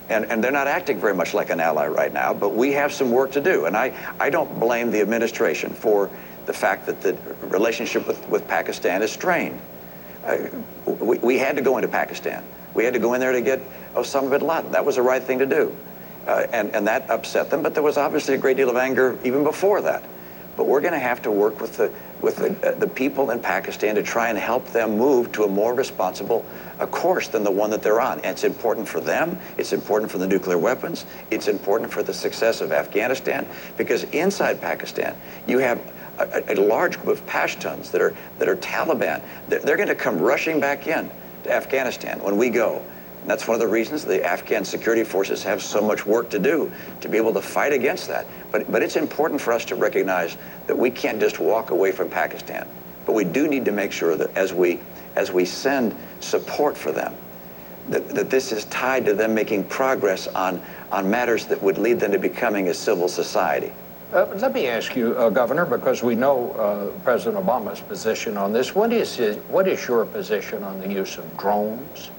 and they're not acting very much like an ally right now. But we have some work to do, and I don't blame the administration for the fact that the relationship with Pakistan is strained. We had to go into Pakistan. We had to go in there to get Osama bin Laden. That was the right thing to do. And that upset them, but there was obviously a great deal of anger even before that. But we're going to have to work with the people in Pakistan to try and help them move to a more responsible course than the one that they're on. And it's important for them. It's important for the nuclear weapons. It's important for the success of Afghanistan, because inside Pakistan you have a large group of Pashtuns that are Taliban. They're going to come rushing back in to Afghanistan when we go. And that's one of the reasons the Afghan security forces have so much work to do to be able to fight against that. But it's important for us to recognize that we can't just walk away from Pakistan. But we do need to make sure that as we send support for them, that this is tied to them making progress on matters that would lead them to becoming a civil society. Let me ask you, Governor, because we know President Obama's position on this. What is your position on the use of drones?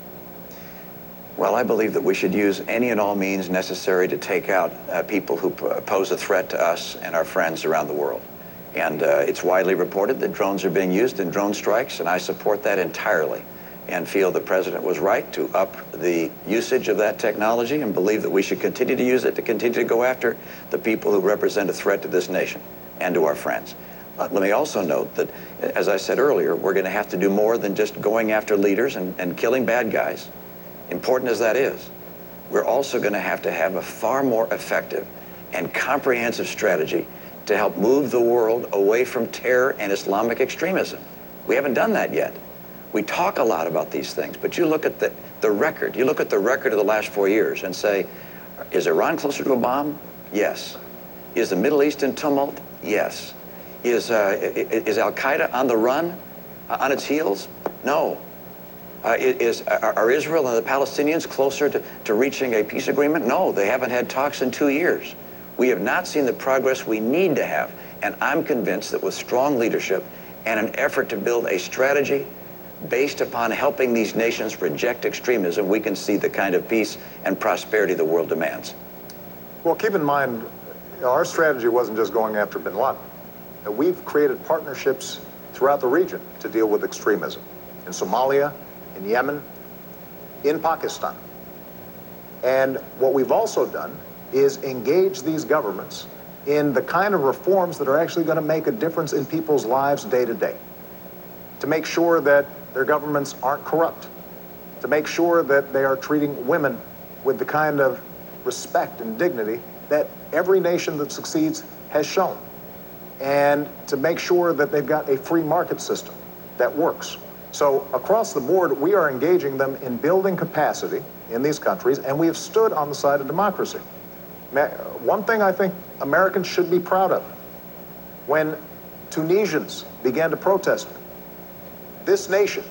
Well, I believe that we should use any and all means necessary to take out people who pose a threat to us and our friends around the world. And it's widely reported that drones are being used in drone strikes, and I support that entirely and feel the president was right to up the usage of that technology and believe that we should continue to use it to continue to go after the people who represent a threat to this nation and to our friends. Let me also note that, as I said earlier, we're going to have to do more than just going after leaders and killing bad guys. Important as that is, we're also going to have a far more effective and comprehensive strategy to help move the world away from terror and Islamic extremism. We haven't done that yet. We talk a lot about these things, but you look at the record. You look at the record of the last 4 years and say, is Iran closer to a bomb? Yes. Is the Middle East in tumult? Yes. Is Al-Qaeda on the run, on its heels? No. Are Israel and the Palestinians closer to reaching a peace agreement? No, they haven't had talks in 2 years. We have not seen the progress we need to have. And I'm convinced that with strong leadership and an effort to build a strategy based upon helping these nations reject extremism, we can see the kind of peace and prosperity the world demands. Well, keep in mind, our strategy wasn't just going after bin Laden. We've created partnerships throughout the region to deal with extremism. In Somalia, in Yemen, in Pakistan. And what we've also done is engage these governments in the kind of reforms that are actually going to make a difference in people's lives day to day. To make sure that their governments aren't corrupt. To make sure that they are treating women with the kind of respect and dignity that every nation that succeeds has shown. And to make sure that they've got a free market system that works. So across the board, we are engaging them in building capacity in these countries, and we have stood on the side of democracy. One thing I think Americans should be proud of, when Tunisians began to protest, this nation,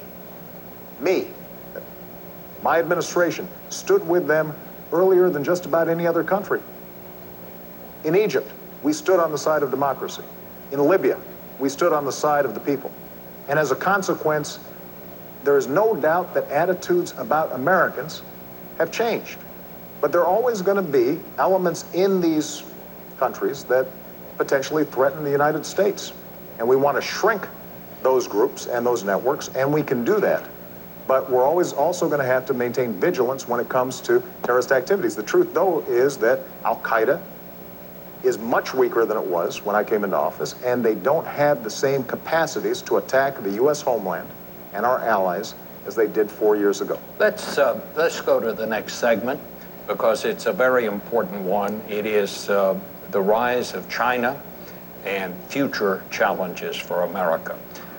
me, my administration, stood with them earlier than just about any other country. In Egypt, we stood on the side of democracy. In Libya, we stood on the side of the people. And as a consequence, there is no doubt that attitudes about Americans have changed. But there are always going to be elements in these countries that potentially threaten the United States. And we want to shrink those groups and those networks, and we can do that. But we're always also going to have to maintain vigilance when it comes to terrorist activities. The truth, though, is that Al-Qaeda is much weaker than it was when I came into office, and they don't have the same capacities to attack the U.S. homeland and our allies as they did 4 years ago. Let's go to the next segment, because it's a very important one. It is the rise of China and future challenges for America.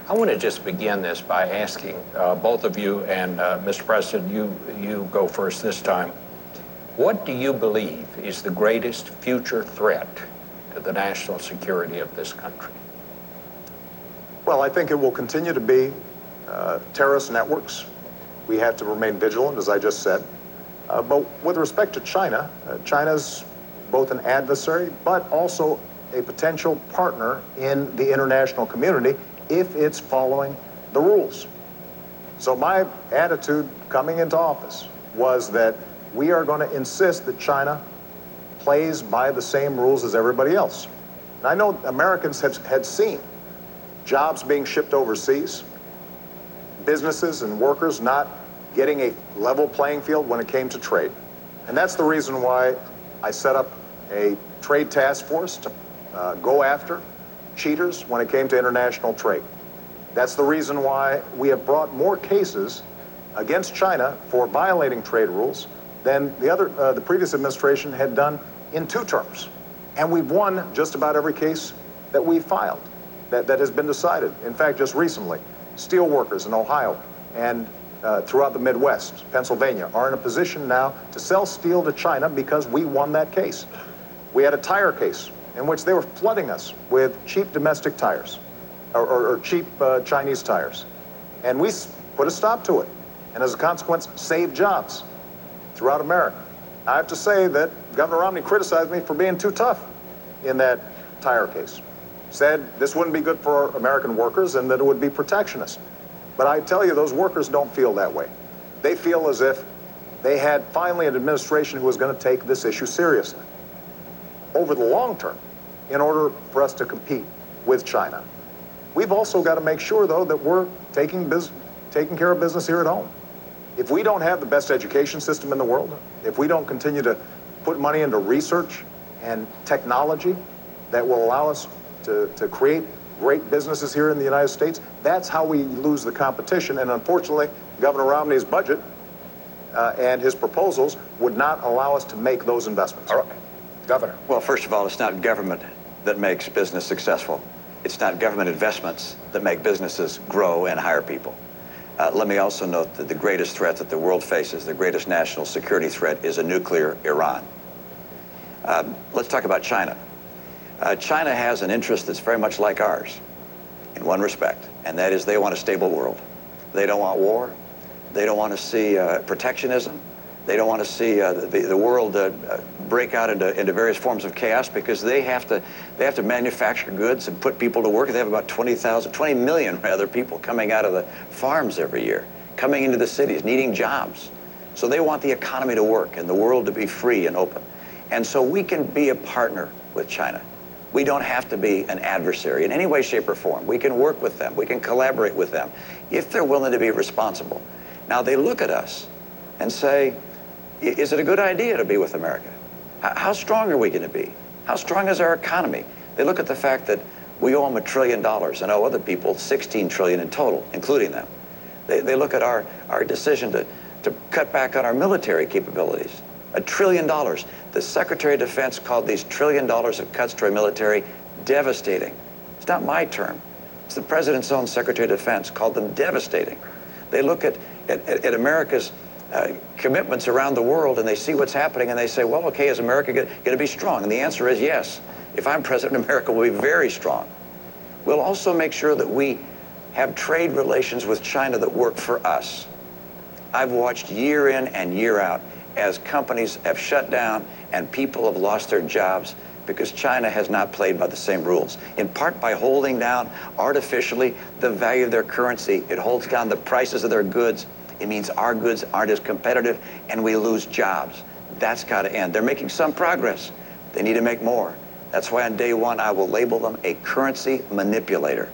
I want to just begin this by asking both of you, and Mr. President, you go first this time. What do you believe is the greatest future threat to the national security of this country? Well, I think it will continue to be terrorist networks. We have to remain vigilant, as I just said. But with respect to China, China's both an adversary, but also a potential partner in the international community if it's following the rules. So my attitude coming into office was that we are going to insist that China plays by the same rules as everybody else. And I know Americans had seen jobs being shipped overseas, businesses and workers not getting a level playing field when it came to trade. And that's the reason why I set up a trade task force to go after cheaters when it came to international trade. That's the reason why we have brought more cases against China for violating trade rules than the previous administration had done in 2 terms. And we've won just about every case that we filed that has been decided. In fact, just recently, steel workers in Ohio and throughout the Midwest, Pennsylvania, are in a position now to sell steel to China because we won that case. We had a tire case in which they were flooding us with cheap domestic tires, or cheap Chinese tires. And we put a stop to it, and as a consequence, saved jobs throughout America. I have to say that Governor Romney criticized me for being too tough in that tire case. Said this wouldn't be good for American workers and that it would be protectionist. But I tell you, those workers don't feel that way. They feel as if they had finally an administration who was going to take this issue seriously over the long term in order for us to compete with China. We've also got to make sure, though, that we're taking care of business here at home. If we don't have the best education system in the world, if we don't continue to put money into research and technology that will allow us to create great businesses here in the United States, that's how we lose the competition. And unfortunately, Governor Romney's budget and his proposals would not allow us to make those investments. All right. Governor. Well, first of all, it's not government that makes business successful. It's not government investments that make businesses grow and hire people. Let me also note that the greatest threat that the world faces, the greatest national security threat, is a nuclear Iran. Let's talk about China. China has an interest that's very much like ours in one respect, and that is they want a stable world. They don't want war. They don't want to see protectionism. They don't want to see the world break out into various forms of chaos, because they have to manufacture goods and put people to work. They have about 20 million rather people coming out of the farms every year, coming into the cities, needing jobs. So they want the economy to work and the world to be free and open. And so we can be a partner with China. We don't have to be an adversary in any way, shape, or form. We can work with them. We can collaborate with them if they're willing to be responsible. Now, they look at us and say, is it a good idea to be with America? How strong are we going to be? How strong is our economy? They look at the fact that we owe them $1 trillion and owe other people $16 trillion in total, including them. They look at our decision to cut back on our military capabilities. $1 trillion. The Secretary of Defense called these $1 trillion of cuts to our military devastating. It's not my term. It's the President's own Secretary of Defense called them devastating. They look at America's commitments around the world, and they see what's happening, and they say, well, okay, is America going to be strong? And the answer is yes. If I'm president, America will be very strong. We'll also make sure that we have trade relations with China that work for us. I've watched year in and year out as companies have shut down and people have lost their jobs because China has not played by the same rules, in part by holding down artificially the value of their currency. It holds down the prices of their goods. It means our goods aren't as competitive and we lose jobs. That's got to end. They're making some progress. They need to make more. That's why on day one, I will label them a currency manipulator,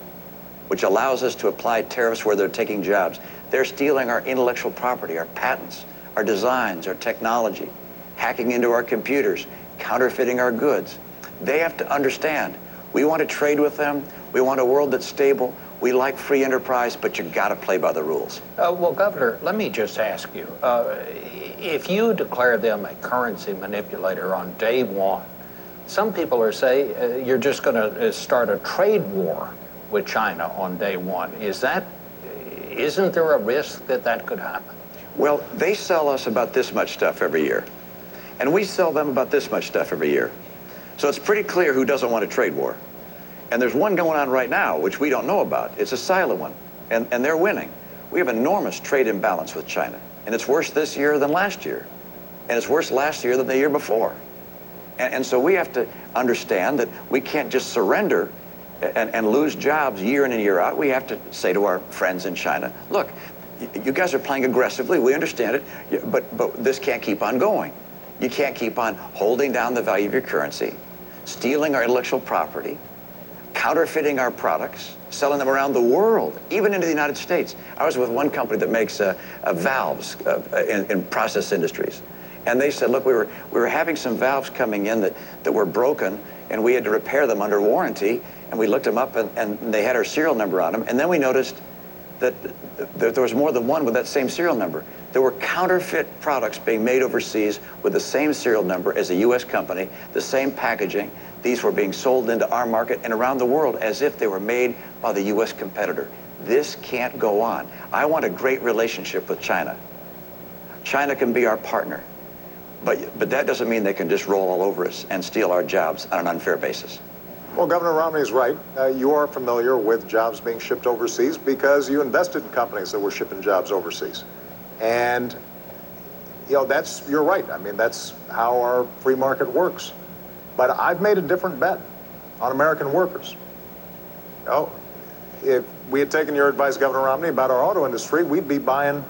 which allows us to apply tariffs where they're taking jobs. They're stealing our intellectual property, our patents, our designs, our technology, hacking into our computers, counterfeiting our goods. They have to understand, we want to trade with them. We want a world that's stable. We like free enterprise, but you got to play by the rules. Well, Governor, let me just ask you, if you declare them a currency manipulator on day one, some people are saying you're just going to start a trade war with China on day one. Isn't there a risk that that could happen? Well, they sell us about this much stuff every year, and we sell them about this much stuff every year. So it's pretty clear who doesn't want a trade war. And there's one going on right now, which we don't know about. It's a silent one, and they're winning. We have enormous trade imbalance with China, and it's worse this year than last year, and it's worse last year than the year before. And so we have to understand that we can't just surrender and lose jobs year in and year out. We have to say to our friends in China, look, you guys are playing aggressively. We understand it, but this can't keep on going. You can't keep on holding down the value of your currency, stealing our intellectual property, counterfeiting our products, selling them around the world, even into the United States. I was with one company that makes valves in process industries. And they said, look, we were having some valves coming in that were broken, and we had to repair them under warranty. And we looked them up, and they had our serial number on them. And then we noticed that there was more than one with that same serial number. There were counterfeit products being made overseas with the same serial number as a U.S. company, the same packaging. These were being sold into our market and around the world as if they were made by the U.S. competitor. This can't go on. I want a great relationship with China. China can be our partner, but that doesn't mean they can just roll all over us and steal our jobs on an unfair basis. Well, Governor Romney is right. You are familiar with jobs being shipped overseas because you invested in companies that were shipping jobs overseas. And, you're right. I mean, that's how our free market works. But I've made a different bet on American workers. If we had taken your advice, Governor Romney, about our auto industry, we'd be buying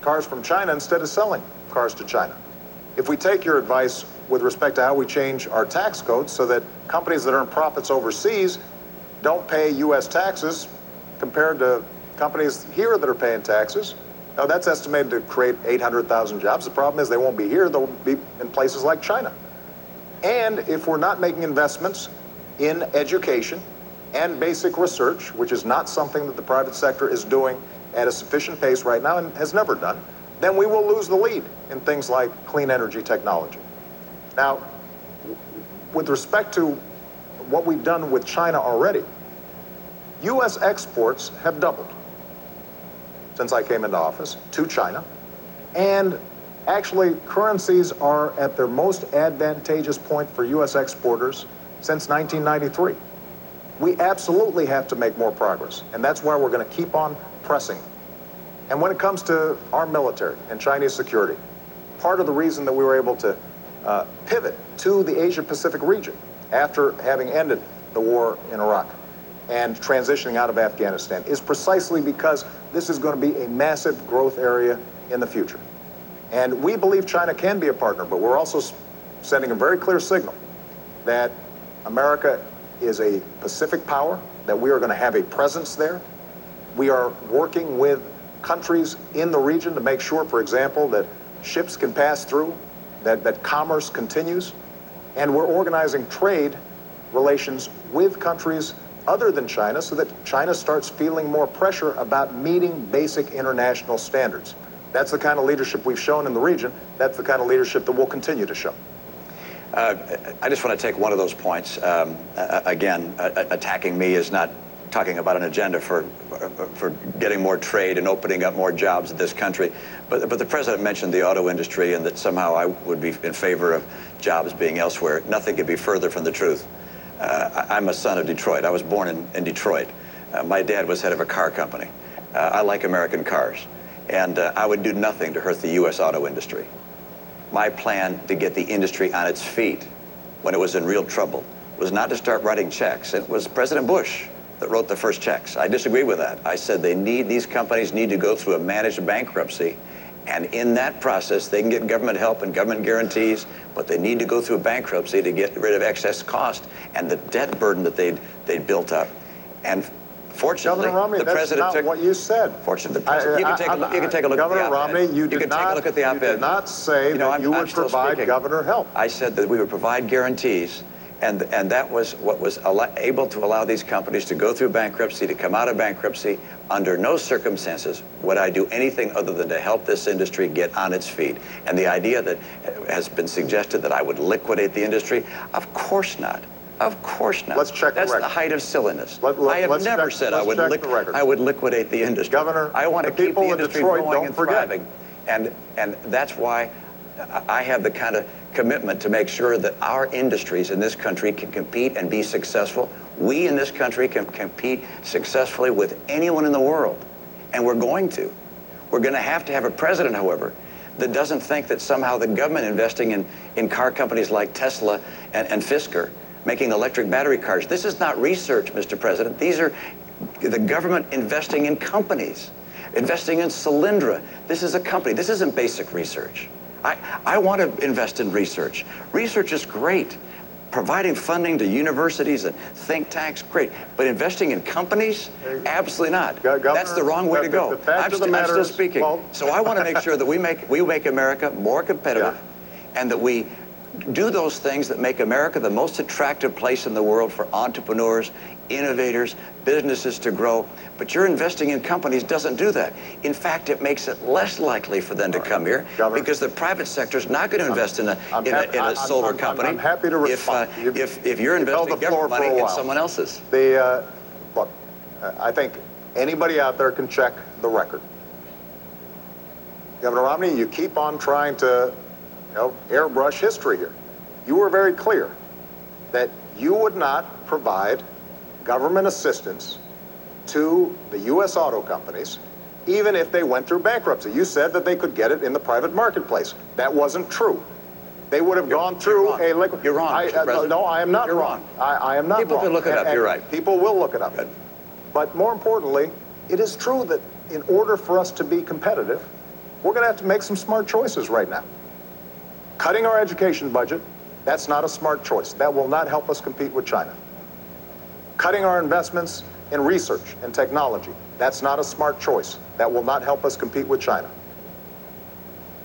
cars from China instead of selling cars to China. If we take your advice with respect to how we change our tax codes so that companies that earn profits overseas don't pay U.S. taxes compared to companies here that are paying taxes, now that's estimated to create 800,000 jobs. The problem is they won't be here, they'll be in places like China. And if we're not making investments in education and basic research, which is not something that the private sector is doing at a sufficient pace right now and has never done, then we will lose the lead in things like clean energy technology. Now, with respect to what we've done with China already, U.S. exports have doubled since I came into office to China. And actually, currencies are at their most advantageous point for U.S. exporters since 1993. We absolutely have to make more progress, and that's why we're going to keep on pressing. And when it comes to our military and Chinese security, part of the reason that we were able to pivot to the Asia-Pacific region after having ended the war in Iraq and transitioning out of Afghanistan is precisely because this is going to be a massive growth area in the future. And we believe China can be a partner, but we're also sending a very clear signal that America is a Pacific power, that we are going to have a presence there. We are working with countries in the region to make sure, for example, that ships can pass through, that commerce continues, and we're organizing trade relations with countries other than China so that China starts feeling more pressure about meeting basic international standards. That's the kind of leadership we've shown in the region. That's the kind of leadership that we'll continue to show. I just want to take one of those points. Again, attacking me is not talking about an agenda for getting more trade and opening up more jobs in this country. But the president mentioned the auto industry and that somehow I would be in favor of jobs being elsewhere. Nothing could be further from the truth. I'm a son of Detroit. I was born in Detroit. My dad was head of a car company. I like American cars. And I would do nothing to hurt the U.S. auto industry. My plan to get the industry on its feet when it was in real trouble was not to start writing checks. It was President Bush that wrote the first checks. I disagree with that. I said these companies need to go through a managed bankruptcy. And in that process, they can get government help and government guarantees, but they need to go through a bankruptcy to get rid of excess cost and the debt burden that they'd built up. And fortunately, Governor Romney, the president took what you said. Fortunately, the president, you can take a look at the op-ed. Governor Romney, you can take a look at the op-ed. You did not say that you would provide governor help. I said that we would provide guarantees, and that was what was able to allow these companies to go through bankruptcy, to come out of bankruptcy. Under no circumstances would I do anything other than to help this industry get on its feet. And the idea that has been suggested that I would liquidate the industry, of course not. Of course not. Let's check That's the record. The height of silliness. I have never said I would liquidate the industry. Governor, I want to keep the industry Detroit, going and thriving. And that's why I have the kind of commitment to make sure that our industries in this country can compete and be successful. We in this country can compete successfully with anyone in the world. And we're going to. We're going to have a president, however, that doesn't think that somehow the government investing in car companies like Tesla and Fisker, making electric battery cars. This is not research, Mr. President. These are the government investing in companies, investing in Solyndra. This is a company. This isn't basic research. I want to invest in research. Research is great. Providing funding to universities and think tanks, great. But investing in companies? Absolutely not. Governor, that's the wrong way to go. I'm still speaking. Well, so I want to make sure that we make America more competitive, and that we do those things that make America the most attractive place in the world for entrepreneurs, innovators, businesses to grow. But your investing in companies doesn't do that. In fact, it makes it less likely for them to come here, because the private sector is not going to invest in a solar company. I'm happy to respond. If you're investing government money in someone else's. Look, I think anybody out there can check the record. Governor Romney, you keep on trying to airbrush history here. You were very clear that you would not provide government assistance to the U.S. auto companies, even if they went through bankruptcy. You said that they could get it in the private marketplace. That wasn't true. They would have gone through a liquid. You're wrong, Mr. President. No, I am not You're wrong. I am not wrong. People can look it up. You're right. People will look it up. Good. But more importantly, it is true that in order for us to be competitive, we're going to have to make some smart choices right now. Cutting our education budget, that's not a smart choice. That will not help us compete with China. Cutting our investments in research and technology, that's not a smart choice. That will not help us compete with China.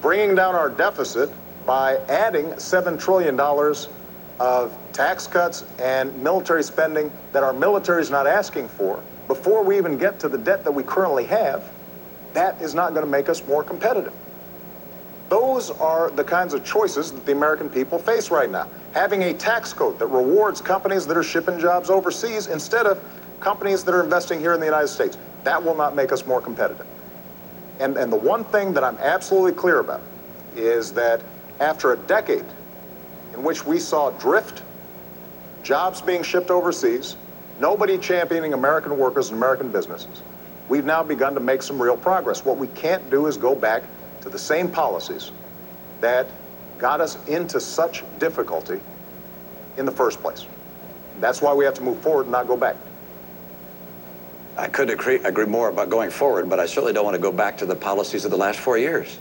Bringing down our deficit by adding $7 trillion of tax cuts and military spending that our military is not asking for, before we even get to the debt that we currently have, that is not going to make us more competitive. Those are the kinds of choices that the American people face right now. Having a tax code that rewards companies that are shipping jobs overseas instead of companies that are investing here in the United States, that will not make us more competitive. And the one thing that I'm absolutely clear about is that after a decade in which we saw drift, jobs being shipped overseas, nobody championing American workers and American businesses, we've now begun to make some real progress. What we can't do is go back to the same policies that got us into such difficulty in the first place. That's why we have to move forward and not go back. I could agree more about going forward, but I certainly don't want to go back to the policies of the last 4 years.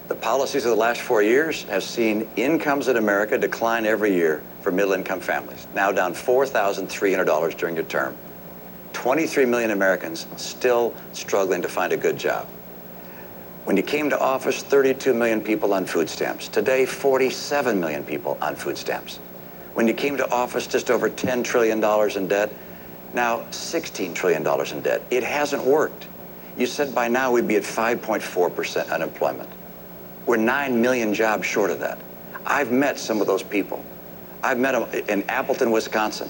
The policies of the last 4 years have seen incomes in America decline every year for middle-income families, now down $4,300 during your term. 23 million Americans still struggling to find a good job. When you came to office, 32 million people on food stamps. Today, 47 million people on food stamps. When you came to office, just over $10 trillion in debt. Now, $16 trillion in debt. It hasn't worked. You said by now we'd be at 5.4% unemployment. We're 9 million jobs short of that. I've met some of those people. I've met them in Appleton, Wisconsin.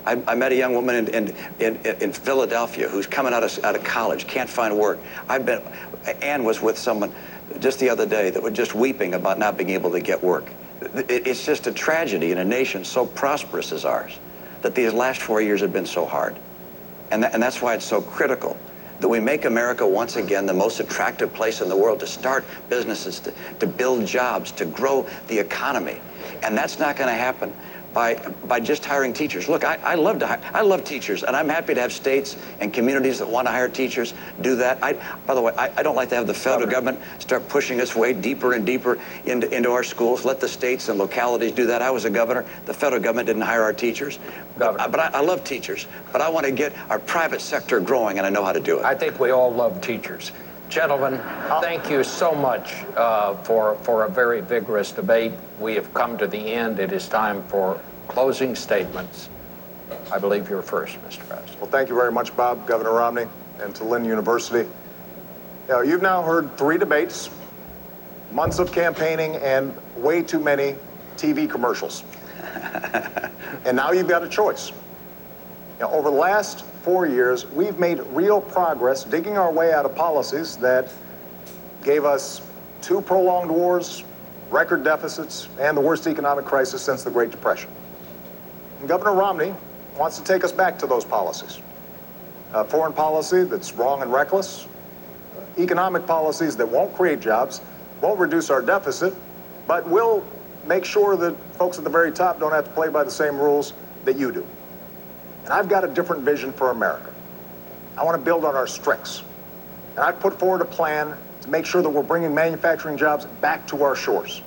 I met a young woman in Philadelphia who's coming out of college, can't find work. Ann was with someone just the other day that was just weeping about not being able to get work. It's just a tragedy in a nation so prosperous as ours that these last 4 years have been so hard. And that's why it's so critical that we make America once again the most attractive place in the world to start businesses, to build jobs, to grow the economy. And that's not going to happen by just hiring teachers. Look, I love teachers, and I'm happy to have states and communities that want to hire teachers do that. By the way, I don't like to have the federal government start pushing us way deeper and deeper into our schools. Let the states and localities do that. I was a governor. The federal government didn't hire our teachers. But I love teachers. But I want to get our private sector growing, and I know how to do it. I think we all love teachers. Gentlemen, thank you so much for a very vigorous debate. We have come to the end. It is time for closing statements. I believe you're first, Mr. President. Well, thank you very much, Bob, Governor Romney, and to Lynn University. You've now heard 3 debates, months of campaigning, and way too many TV commercials. And now you've got a choice. Over the last 4 years, we've made real progress digging our way out of policies that gave us 2 prolonged wars, record deficits, and the worst economic crisis since the Great Depression. And Governor Romney wants to take us back to those policies. Foreign policy that's wrong and reckless, economic policies that won't create jobs, won't reduce our deficit, but will make sure that folks at the very top don't have to play by the same rules that you do. And I've got a different vision for America. I want to build on our strengths. And I've put forward a plan to make sure that we're bringing manufacturing jobs back to our shores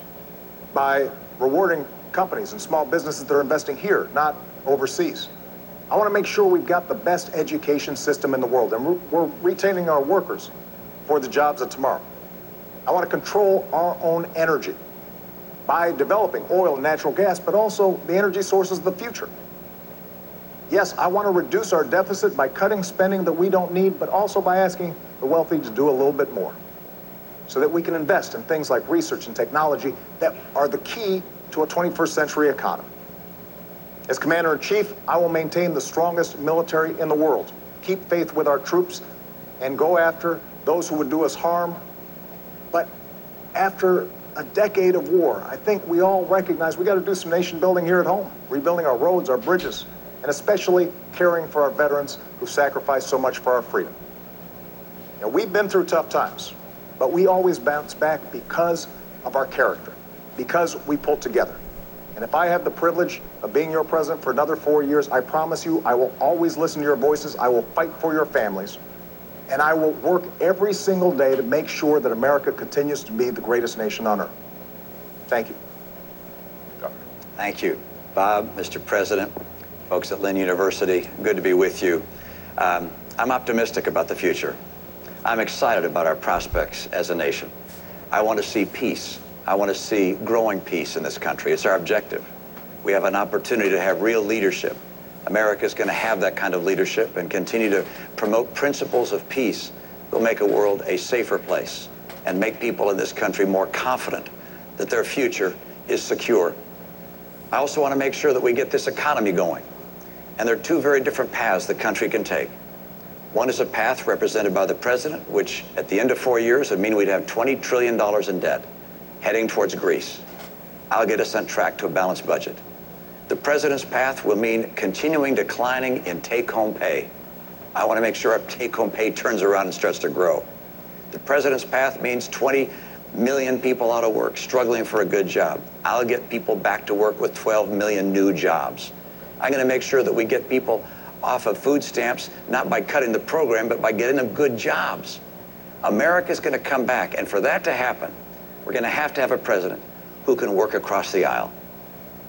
by rewarding companies and small businesses that are investing here, not overseas. I want to make sure we've got the best education system in the world, and we're retaining our workers for the jobs of tomorrow. I want to control our own energy by developing oil and natural gas, but also the energy sources of the future. Yes, I want to reduce our deficit by cutting spending that we don't need, but also by asking the wealthy to do a little bit more so that we can invest in things like research and technology that are the key to a 21st century economy. As Commander-in-Chief, I will maintain the strongest military in the world, keep faith with our troops, and go after those who would do us harm. But after a decade of war, I think we all recognize we got to do some nation building here at home, rebuilding our roads, our bridges, and especially caring for our veterans who sacrificed so much for our freedom. We've been through tough times, but we always bounce back because of our character, because we pull together. And if I have the privilege of being your president for another 4 years, I promise you I will always listen to your voices, I will fight for your families, and I will work every single day to make sure that America continues to be the greatest nation on earth. Thank you. Thank you, Bob, Mr. President, folks at Lynn University. Good to be with you. I'm optimistic about the future. I'm excited about our prospects as a nation. I want to see peace. I want to see growing peace in this country. It's our objective. We have an opportunity to have real leadership. America is going to have that kind of leadership and continue to promote principles of peace that will make a world a safer place and make people in this country more confident that their future is secure. I also want to make sure that we get this economy going. And there are 2 very different paths the country can take. One is a path represented by the president, which at the end of 4 years would mean we'd have $20 trillion in debt, heading towards Greece. I'll get us on track to a balanced budget. The president's path will mean continuing declining in take-home pay. I want to make sure our take-home pay turns around and starts to grow. The president's path means 20 million people out of work, struggling for a good job. I'll get people back to work with 12 million new jobs. I'm going to make sure that we get people off of food stamps, not by cutting the program, but by getting them good jobs. America's going to come back, and for that to happen, we're going to have a president who can work across the aisle.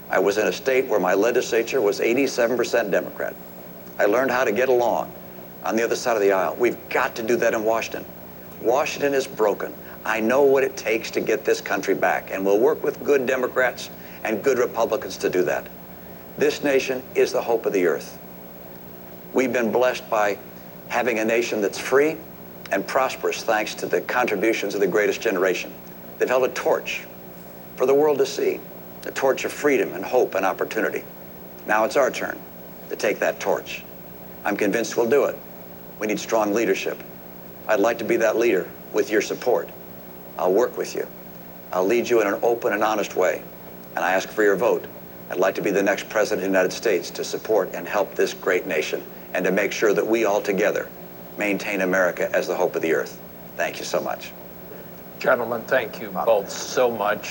I was in a state where my legislature was 87% Democrat. I learned how to get along on the other side of the aisle. We've got to do that in Washington. Washington is broken. I know what it takes to get this country back, and we'll work with good Democrats and good Republicans to do that. This nation is the hope of the earth. We've been blessed by having a nation that's free and prosperous thanks to the contributions of the greatest generation. They've held a torch for the world to see, the torch of freedom and hope and opportunity. Now it's our turn to take that torch. I'm convinced we'll do it. We need strong leadership. I'd like to be that leader with your support. I'll work with you. I'll lead you in an open and honest way. And I ask for your vote. I'd like to be the next president of the United States to support and help this great nation and to make sure that we all together maintain America as the hope of the earth. Thank you so much. Gentlemen, thank you both so much.